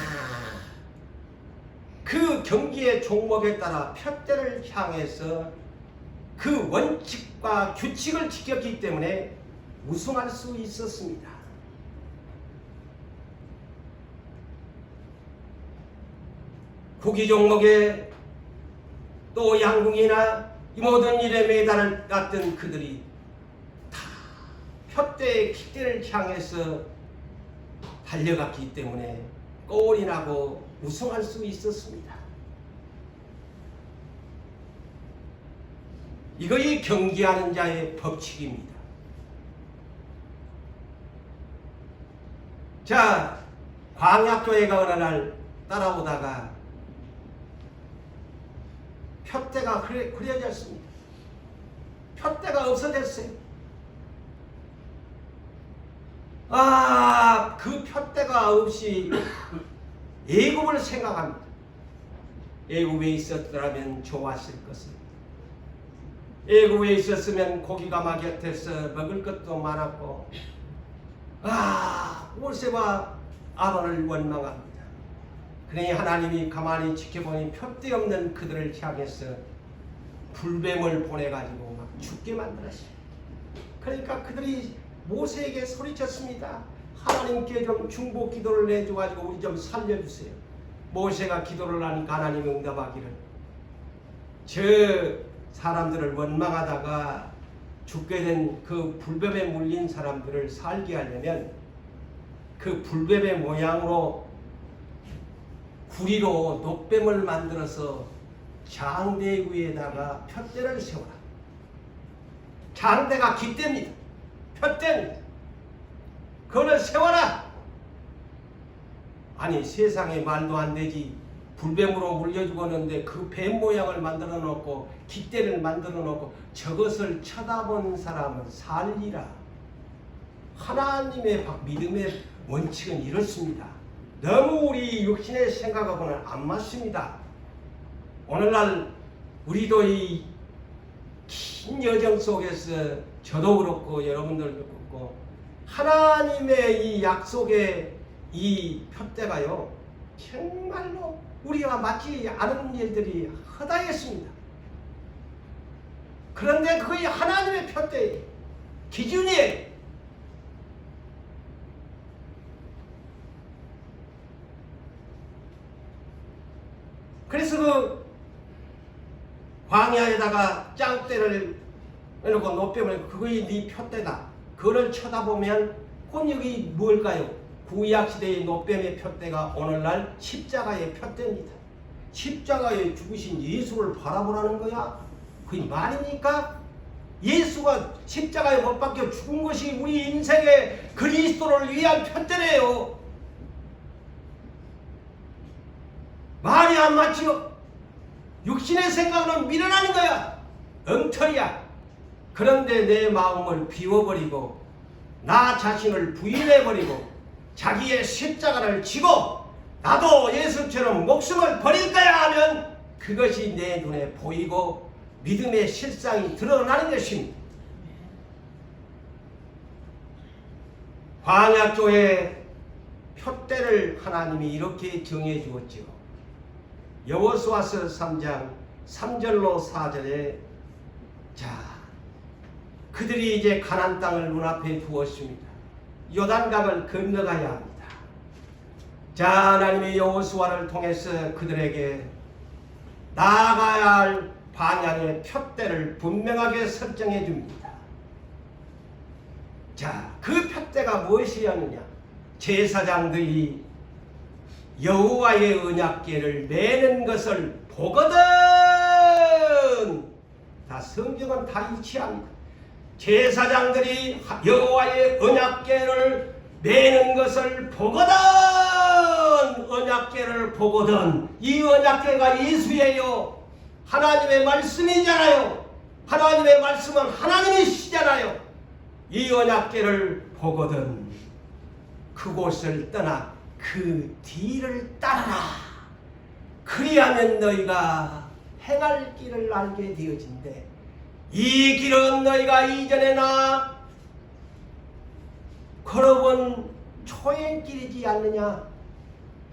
그 경기의 종목에 따라 푯대를 향해서 그 원칙과 규칙을 지켰기 때문에 우승할 수 있었습니다. 구기 종목에 또 양궁이나 이 모든 일에 메달을 땄던 그들이 다 푯대의 기대를 향해서 달려갔기 때문에 골이 나고 우승할 수 있었습니다. 이것이 경기하는 자의 법칙입니다. 자, 광약교회가 어느 날 따라오다가 푯대가 그려졌습니다. 푯대가 없어졌어요. 그 푯대가 없이 애굽을 생각합니다. 애굽에 있었더라면 좋았을 것을. 애굽에 있었으면 고기가 막혔해서 먹을 것도 많았고, 모세와 아론을 원망합니다. 그러니 하나님이 가만히 지켜보니 푯대 없는 그들을 향해서 불뱀을 보내가지고 막 죽게 만들었어요. 그러니까 그들이 모세에게 소리쳤습니다. 하나님께 좀 중보 기도를 내줘가지고 우리 좀 살려주세요. 모세가 기도를 하니까 하나님이 응답하기를, 저 사람들을 원망하다가 죽게 된 그 불뱀에 물린 사람들을 살게 하려면 그 불뱀의 모양으로 구리로 녹뱀을 만들어서 장대 위에다가 푯대를 세워라. 장대가 깃대입니다. 푯대입니다. 그거를 세워라. 아니, 세상에 말도 안 되지. 불뱀으로 물려 죽었는데 그 뱀 모양을 만들어 놓고 깃대를 만들어 놓고 저것을 쳐다본 사람은 살리라. 하나님의 믿음의 원칙은 이렇습니다. 너무 우리 육신의 생각하고는 안 맞습니다. 오늘날 우리도 이 긴 여정 속에서 저도 그렇고 여러분들도 그렇고 하나님의 이 약속의 이 푯대가요, 정말로 우리와 맞지 않은 일들이 허다했습니다. 그런데 그게 하나님의 푯대예요. 기준이에요. 그래서 그 광야에다가 짱대를 해놓고 노뱀을, 그거이 네 푯대다. 그거를 쳐다보면 그건 여기 뭘까요? 구약시대의 노뱀의 푯대가 오늘날 십자가의 푯대입니다. 십자가에 죽으신 예수를 바라보라는 거야. 그게 말입니까? 예수가 십자가에 못 박혀 죽은 것이 우리 인생의 그리스도를 위한 푯대래요. 말이 안 맞지요? 육신의 생각은 미련하는 거야. 엉터리야. 그런데 내 마음을 비워버리고 나 자신을 부인해버리고 자기의 십자가를 지고 나도 예수처럼 목숨을 버릴 거야 하면 그것이 내 눈에 보이고 믿음의 실상이 드러나는 것입니다. 광야교회 푯대를 하나님이 이렇게 정해 주었죠. 여호수아서 3장 3절로 4절에 그들이 이제 가나안 땅을 눈앞에 두었습니다. 요단강을 건너가야 합니다. 하나님의 여호수아를 통해서 그들에게 나아가야 할 방향의 푯대를 분명하게 설정해 줍니다. 그 푯대가 무엇이었느냐? 제사장들이 여호와의 언약궤를 매는 것을 보거든 다 성경은 다 일치합니다. 제사장들이 여호와의 언약궤를 매는 것을 보거든, 언약궤를 보거든. 이 언약궤가 예수예요. 하나님의 말씀이잖아요. 하나님의 말씀은 하나님이시잖아요. 이 언약궤를 보거든 그곳을 떠나 그 뒤를 따르라. 그리하면 너희가 행할 길을 알게 되어진대. 이 길은 너희가 이전에나 걸어본 초행길이지 않느냐.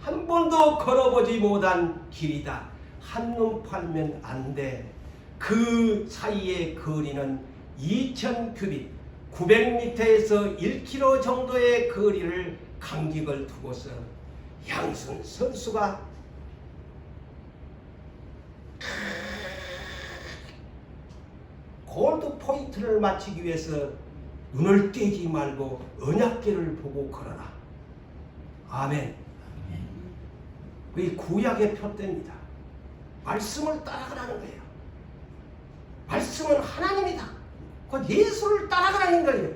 한 번도 걸어보지 못한 길이다. 한눈 팔면 안 돼. 그 사이의 거리는 2000규빗 900m에서 1km 정도의 거리를 간격을 두고서 양손 선수가 골드 포인트를 맞추기 위해서 눈을 떼지 말고 언약궤를 보고 걸어라. 아멘. 그게 구약의 표대입니다. 말씀을 따라가라는 거예요. 말씀은 하나님이다. 곧 예수를 따라가라는 거예요.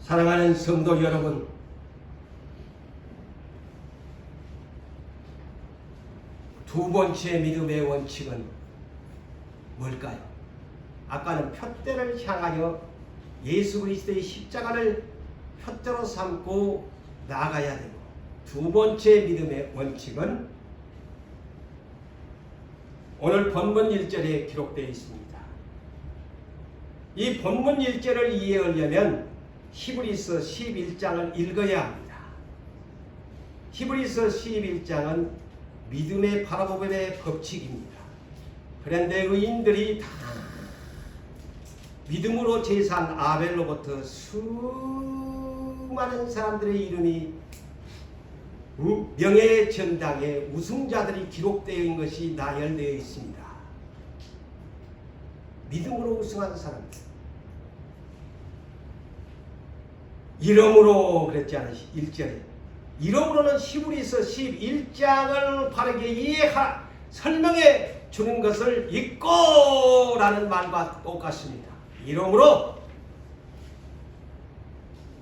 사랑하는 성도 여러분, 두 번째 믿음의 원칙은 뭘까요? 아까는 표대를 향하여 예수 그리스도의 십자가를 표대로 삼고 나아가야 되고, 두 번째 믿음의 원칙은 오늘 본문 1절에 기록되어 있습니다. 이 본문 1절을 이해하려면 히브리서 11장을 읽어야 합니다. 히브리서 11장은 믿음의 바라봄의 법칙입니다. 그런데 의인들이 다 믿음으로 제사한 아벨로부터 수많은 사람들의 이름이 명예의 전당에 우승자들이 기록되어 있는 것이 나열되어 있습니다. 믿음으로 우승한 사람들. 이름으로 그랬잖아요. 1절에. 이름으로는 히브리서 11장을 바르게 설명해 주는 것을 잊고 라는 말과 똑같습니다. 이름으로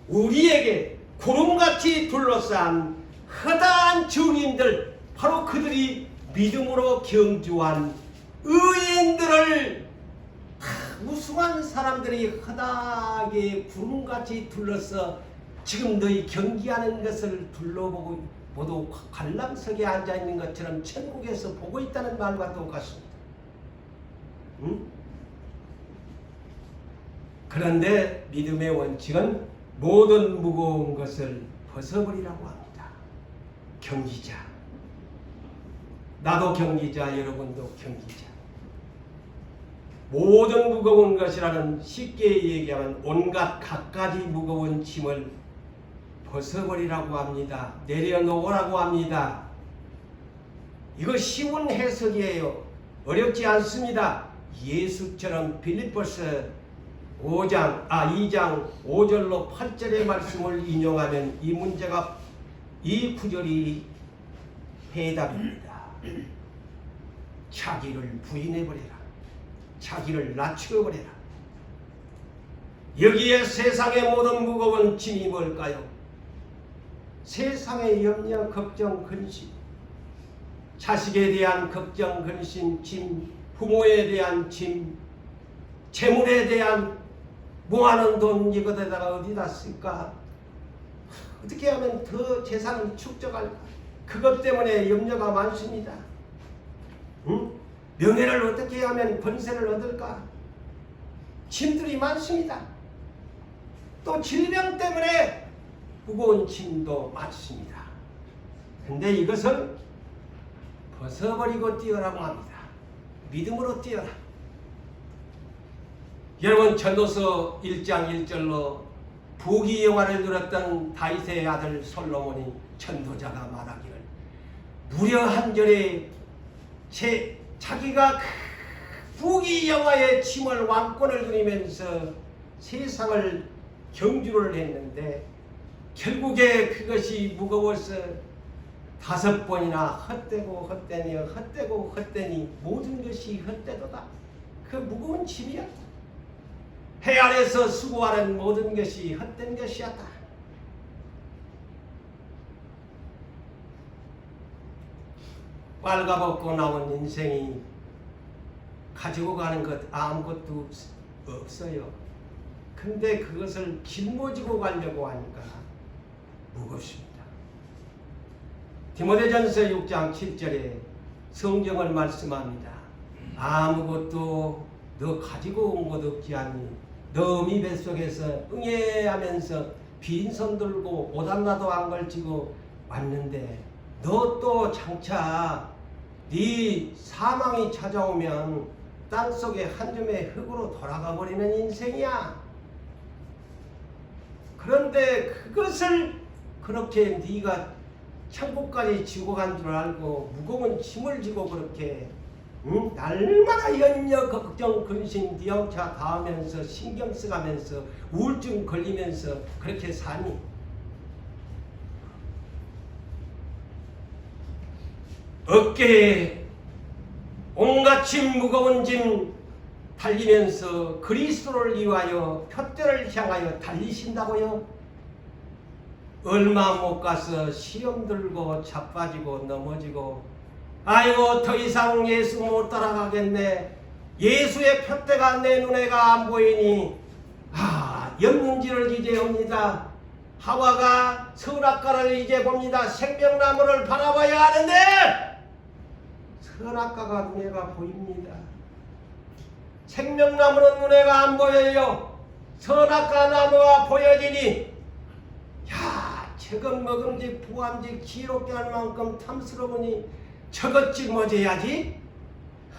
우리에게 구름같이 둘러싼 허다한 증인들, 바로 그들이 믿음으로 경주한 의인들을 우승한 사람들이 허다하게 구름같이 둘러서 지금 너희 경기하는 것을 둘러보고 모두 관람석에 앉아있는 것처럼 천국에서 보고 있다는 말과 똑같습니다. 그런데 믿음의 원칙은 모든 무거운 것을 벗어버리라고 합니다. 경기자. 나도 경기자, 여러분도 경기자. 모든 무거운 것이라는, 쉽게 얘기하면 온갖 갖가지 무거운 짐을 벗어버리라고 합니다. 내려놓으라고 합니다. 이거 쉬운 해석이에요. 어렵지 않습니다. 예수처럼 빌립보서 2장 5절로 8절의 말씀을 인용하면 이 문제가, 이 구절이 해답입니다. 자기를 부인해버려라. 자기를 낮추어버려라. 여기에 세상의 모든 무거운 짐이 뭘까요? 세상의 염려, 걱정, 근심, 자식에 대한 걱정, 근심, 짐, 부모에 대한 짐, 재물에 대한 모아놓은 돈 이것에다가 어디다 쓸까? 어떻게 하면 더 재산을 축적할까? 그것 때문에 염려가 많습니다. 명예를 어떻게 하면 권세를 얻을까? 짐들이 많습니다. 또 질병 때문에 무거운 짐도 많습니다. 근데 이것을 벗어버리고 뛰어라고 합니다. 믿음으로 뛰어라. 여러분, 전도서 1장 1절로 부귀영화를 누렸던 다윗의 아들 솔로몬이 전도자가 말하기를, 무려 한 절에 자기가 부귀영화의 짐을 왕권을 누리면서 세상을 경주를 했는데 결국에 그것이 무거워서 5번이나 헛되고 헛되니 헛되고 헛되니 모든 것이 헛되도다. 그 무거운 짐이었다. 해 아래서 수고하는 모든 것이 헛된 것이었다. 빨가벗고 나온 인생이 가지고 가는 것 아무것도 없어요. 근데 그것을 짊어지고 가려고 하니까 무겁습니다. 디모데전서 6장 7절에 성경을 말씀합니다. 아무것도 너 가지고 온 것 없지 않니? 너 어미 뱃속에서 응애하면서 빈손 들고 옷 하나도 안 걸치고 왔는데 너 또 장차 네 사망이 찾아오면 땅속에 한 줌의 흙으로 돌아가 버리는 인생이야. 그런데 그것을 그렇게 네가 천국까지 지고 간 줄 알고 무거운 짐을 지고 그렇게 날마다 연려 걱정 근심 뒤엉차 닿으면서 신경 쓰가면서 우울증 걸리면서 그렇게 사니? 어깨에 온갖 짐 무거운 짐 달리면서 그리스도를 위하여 표대를 향하여 달리신다고요? 얼마 못 가서 시험 들고 자빠지고 넘어지고 아이고 더 이상 예수 못 따라가겠네. 예수의 표대가 내 눈에가 안 보이니 엽문지를 이제 옵니다. 하와가 선악과를 이제 봅니다. 생명나무를 바라봐야 하는데 선악과가 눈에가 보입니다. 생명나무는 눈에가 안 보여요. 선악과 나무가 보여지니 저것 먹음직 부함직 지롭게 할 만큼 탐스러우니 저것 짊어져야지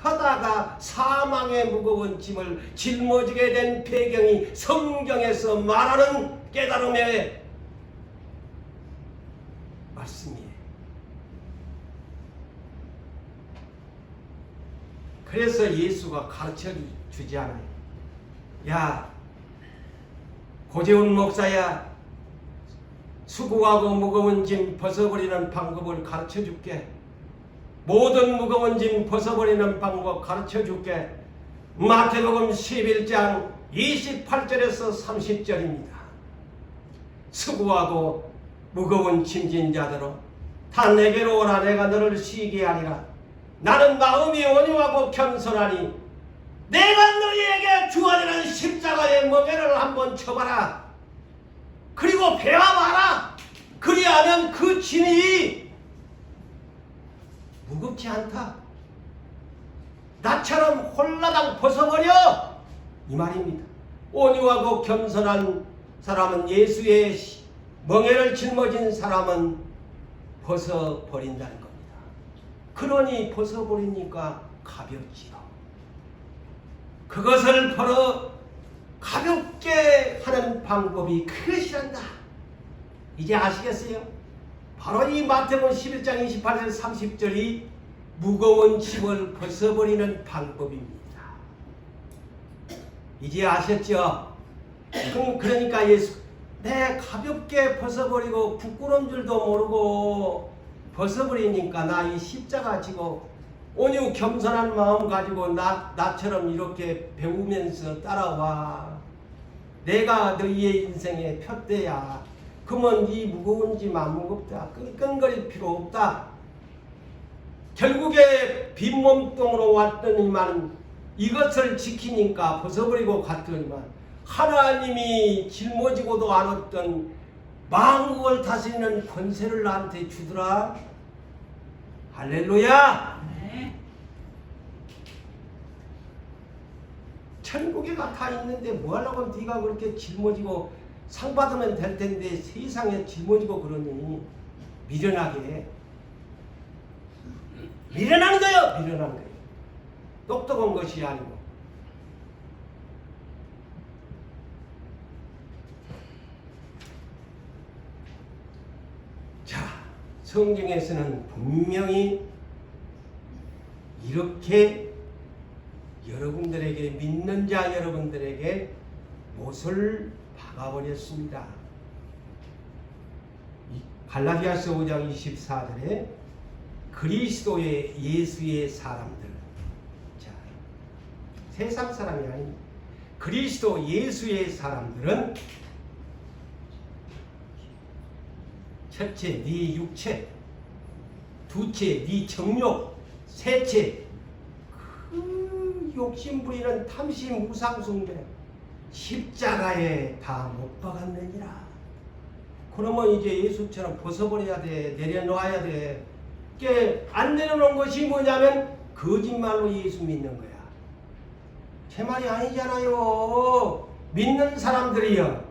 하다가 사망의 무거운 짐을 짊어지게 된 배경이 성경에서 말하는 깨달음의 말씀이에요. 그래서 예수가 가르쳐 주지 않아요. 야, 고재훈 목사야, 수고하고 무거운 짐 벗어버리는 방법을 가르쳐 줄게. 모든 무거운 짐 벗어버리는 방법 가르쳐 줄게. 마태복음 11장 28절에서 30절입니다. 수고하고 무거운 짐진 자들아 다 내게로 오라. 내가 너를 쉬게 하리라. 나는 마음이 온유하고 겸손하니 내가 너희에게 주어지는 십자가의 멍에를 한번 쳐봐라. 그리고 배워봐라. 그리하면 그 짐이 무겁지 않다. 나처럼 홀라당 벗어버려 이 말입니다. 온유하고 겸손한 사람은 예수의 멍에를 짊어진 사람은 벗어버린다는 겁니다. 그러니 벗어버리니까 가볍지요. 그것을 벌어 가볍게 하는 방법이 그것이란다. 이제 아시겠어요? 바로 이 마태복음 11장 28절 30절이 무거운 짐을 벗어버리는 방법입니다. 이제 아셨죠? 그러니까 예수 내 가볍게 벗어버리고 부끄러운 줄도 모르고 벗어버리니까 나 이 십자가 지고 온유 겸손한 마음 가지고 나처럼 이렇게 배우면서 따라와. 내가 너희의 인생의 표대야. 그러면 이 무거운 짐 안 무겁다. 끙끙거릴 필요 없다. 결국에 빈몸뚱으로 왔더니만 이것을 지키니까 벗어버리고 갔더니만 하나님이 짊어지고도 않았던 만국을 다스리는 권세를 나한테 주더라. 할렐루야. 천국에 다 있는데 뭐 하려고 네가 그렇게 짊어지고 상 받으면 될 텐데 세상에 짊어지고 그러니 미련하게 미련한 거예요. 미련한 거예요. 똑똑한 것이 아니고. 자, 성경에서는 분명히 이렇게 여러분들에게 믿는 자 여러분들에게 못을 박아버렸습니다. 갈라디아서 5장 24절에 그리스도의 예수의 사람들, 자, 세상 사람이 아닙니다. 그리스도 예수의 사람들은 첫째 네 육체, 두째 네 정욕, 셋째 그 욕심부리는 탐심 우상숭배 십자가에 다 못 박았느니라. 그러면 이제 예수처럼 벗어버려야 돼. 내려놓아야 돼. 안 내려놓은 것이 뭐냐면 거짓말로 예수 믿는 거야. 제 말이 아니잖아요. 믿는 사람들이요,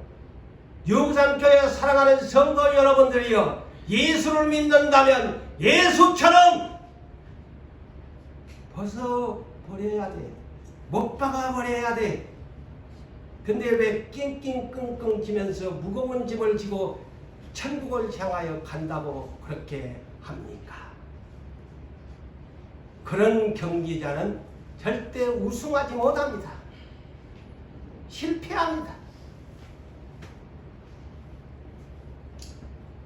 유부산교회 사랑하는 성도 여러분들이요, 예수를 믿는다면 예수처럼 벗어버려야 돼. 못 박아버려야 돼. 근데 왜 낑낑끙끙 지면서 무거운 짐을 지고 천국을 향하여 간다고 그렇게 합니까? 그런 경기자는 절대 우승하지 못합니다. 실패합니다.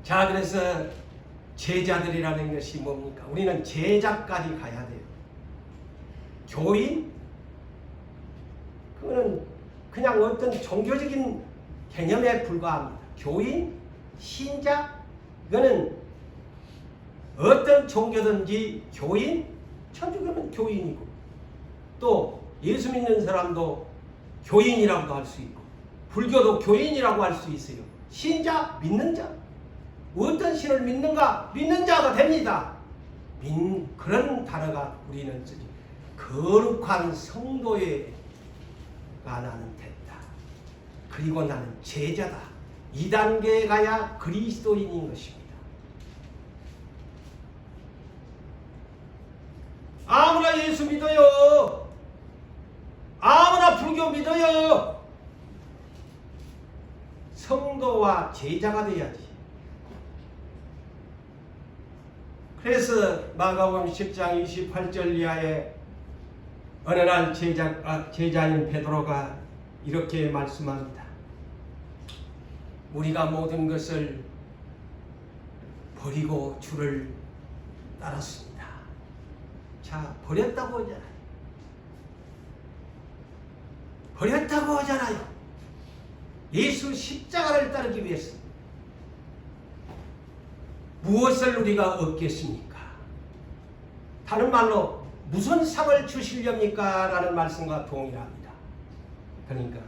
자, 그래서 제자들이라는 것이 뭡니까? 우리는 제자까지 가야 돼요. 교인? 그거는 그냥 어떤 종교적인 개념에 불과합니다. 교인? 신자? 이거는 어떤 종교든지 교인? 천주교는 교인이고, 또 예수 믿는 사람도 교인이라고도 할 수 있고, 불교도 교인이라고 할 수 있어요. 신자? 믿는 자? 어떤 신을 믿는가? 믿는 자가 됩니다. 그런 단어가 우리는 쓰지. 거룩한 성도에 나는 됐다. 그리고 나는 제자다. 2단계에 가야 그리스도인인 것입니다. 아무나 예수 믿어요. 아무나 불교 믿어요. 성도와 제자가 돼야지. 그래서 마가복음 10장 28절 이하에 어느 날 제자인 베드로가 이렇게 말씀합니다. 우리가 모든 것을 버리고 주를 따랐습니다. 자, 버렸다고 하잖아요. 버렸다고 하잖아요. 예수 십자가를 따르기 위해서 무엇을 우리가 얻겠습니까? 다른 말로 무슨 상을 주시렵니까? 라는 말씀과 동일합니다. 그러니까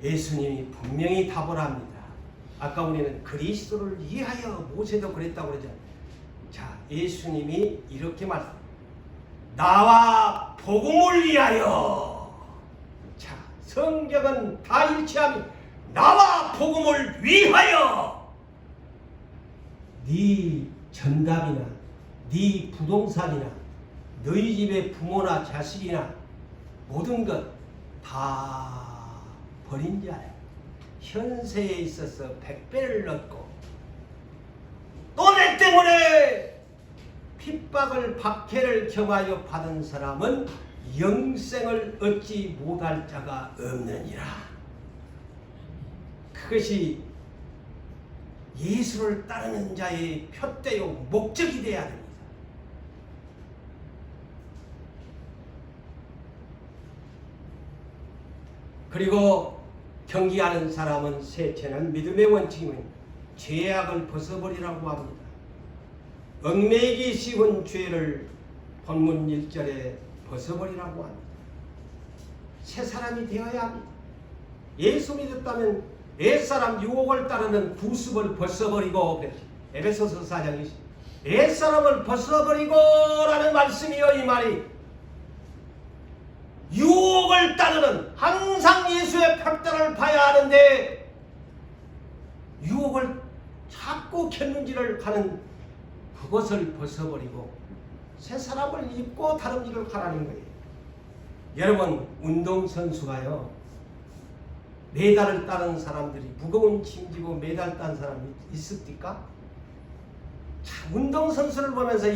예수님이 분명히 답을 합니다. 아까 우리는 그리스도를 위하여 모세도 그랬다고 그러죠. 자, 예수님이 이렇게 말합니다. 나와 복음을 위하여. 자, 성경은 다 일치합니다. 나와 복음을 위하여. 네 전답이나 네 부동산이나 너희 집의 부모나 자식이나 모든 것 다 버린 자야. 현세에 있어서 100배를 얻고 또 내 때문에 핍박을 박해를 경하여 받은 사람은 영생을 얻지 못할 자가 없느니라. 그것이 예수를 따르는 자의 표대요 목적이 되어야 됩니다. 그리고 경기하는 사람은 셋째는 믿음의 원칙은 죄악을 벗어버리라고 합니다. 얽매이기 쉬운 죄를 본문 1절에 벗어버리라고 합니다. 새 사람이 되어야 합니다. 예수 믿었다면 옛사람 유혹을 따르는 구습을 벗어버리고, 에베소서 4장 20, 옛사람을 벗어버리고 라는 말씀이요. 이 말이 유혹을 따르는, 항상 예수의 팔다를 봐야 하는데 유혹을 자꾸 켰는지를 하는 그것을 벗어버리고 새 사람을 입고 다른 일을 하라는 거예요. 여러분, 운동선수가요, 메달을 따는 사람들이 무거운 짐 지고 메달 딴 사람이 있습니까? 운동선수를 보면서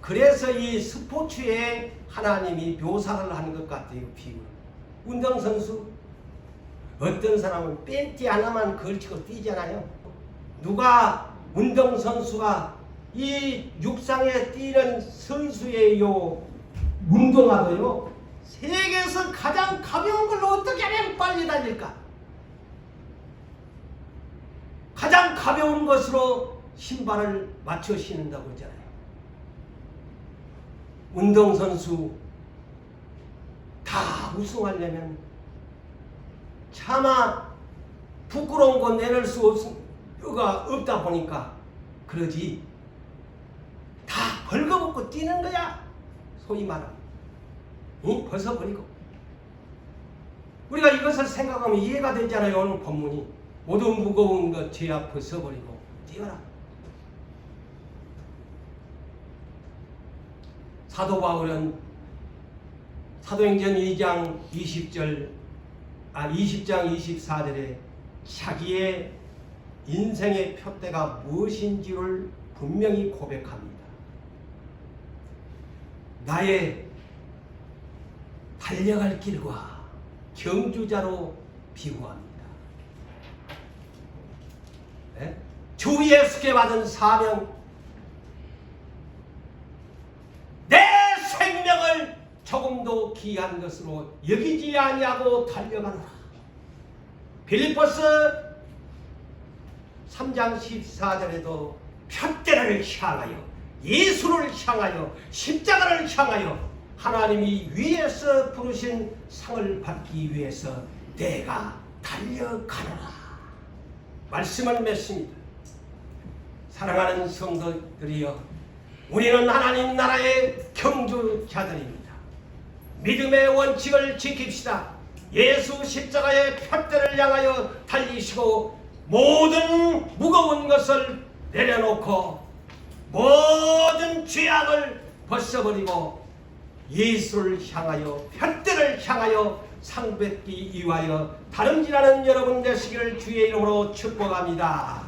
그래서 이 스포츠에 하나님이 묘사를 하는 것 같아요. 비유. 운동선수, 어떤 사람은 팬티 하나만 걸치고 뛰잖아요. 누가 운동선수가 이 육상에 뛰는 선수예요. 운동화도요, 세계에서 가장 가벼운 걸로 어떻게 하면 빨리 달릴까? 가장 가벼운 것으로 신발을 맞춰 신는다고 했잖아요. 운동선수 다 우승하려면 차마 부끄러운 거 내놓을 수가 없다 보니까 그러지, 다 벌거벗고 뛰는 거야. 소위 말하면 벗어버리고. 우리가 이것을 생각하면 이해가 되잖아요. 오늘 본문이 모든 무거운 것 죄야 벗어버리고 뛰어라. 사도 바울은 사도행전 2장 20장 24절에 자기의 인생의 표대가 무엇인지를 분명히 고백합니다. 나의 달려갈 길과 경주자로 비유합니다. 네? 주 예수께 받은 사명, 내 생명을 조금도 귀한 것으로 여기지 아니하고 달려가노라. 빌립보서 3장 14절에도 표대를 향하여, 예수를 향하여, 십자가를 향하여 하나님이 위에서 부르신 상을 받기 위해서 내가 달려가노라 말씀을 맺습니다. 사랑하는 성도들이여, 우리는 하나님 나라의 경주자들입니다. 믿음의 원칙을 지킵시다. 예수 십자가의 표대를 향하여 달리시고 모든 무거운 것을 내려놓고 모든 죄악을 벗어버리고 예수를 향하여, 표대를 향하여 상받기 위하여 다름질하는 여러분 되시기를 주의 이름으로 축복합니다.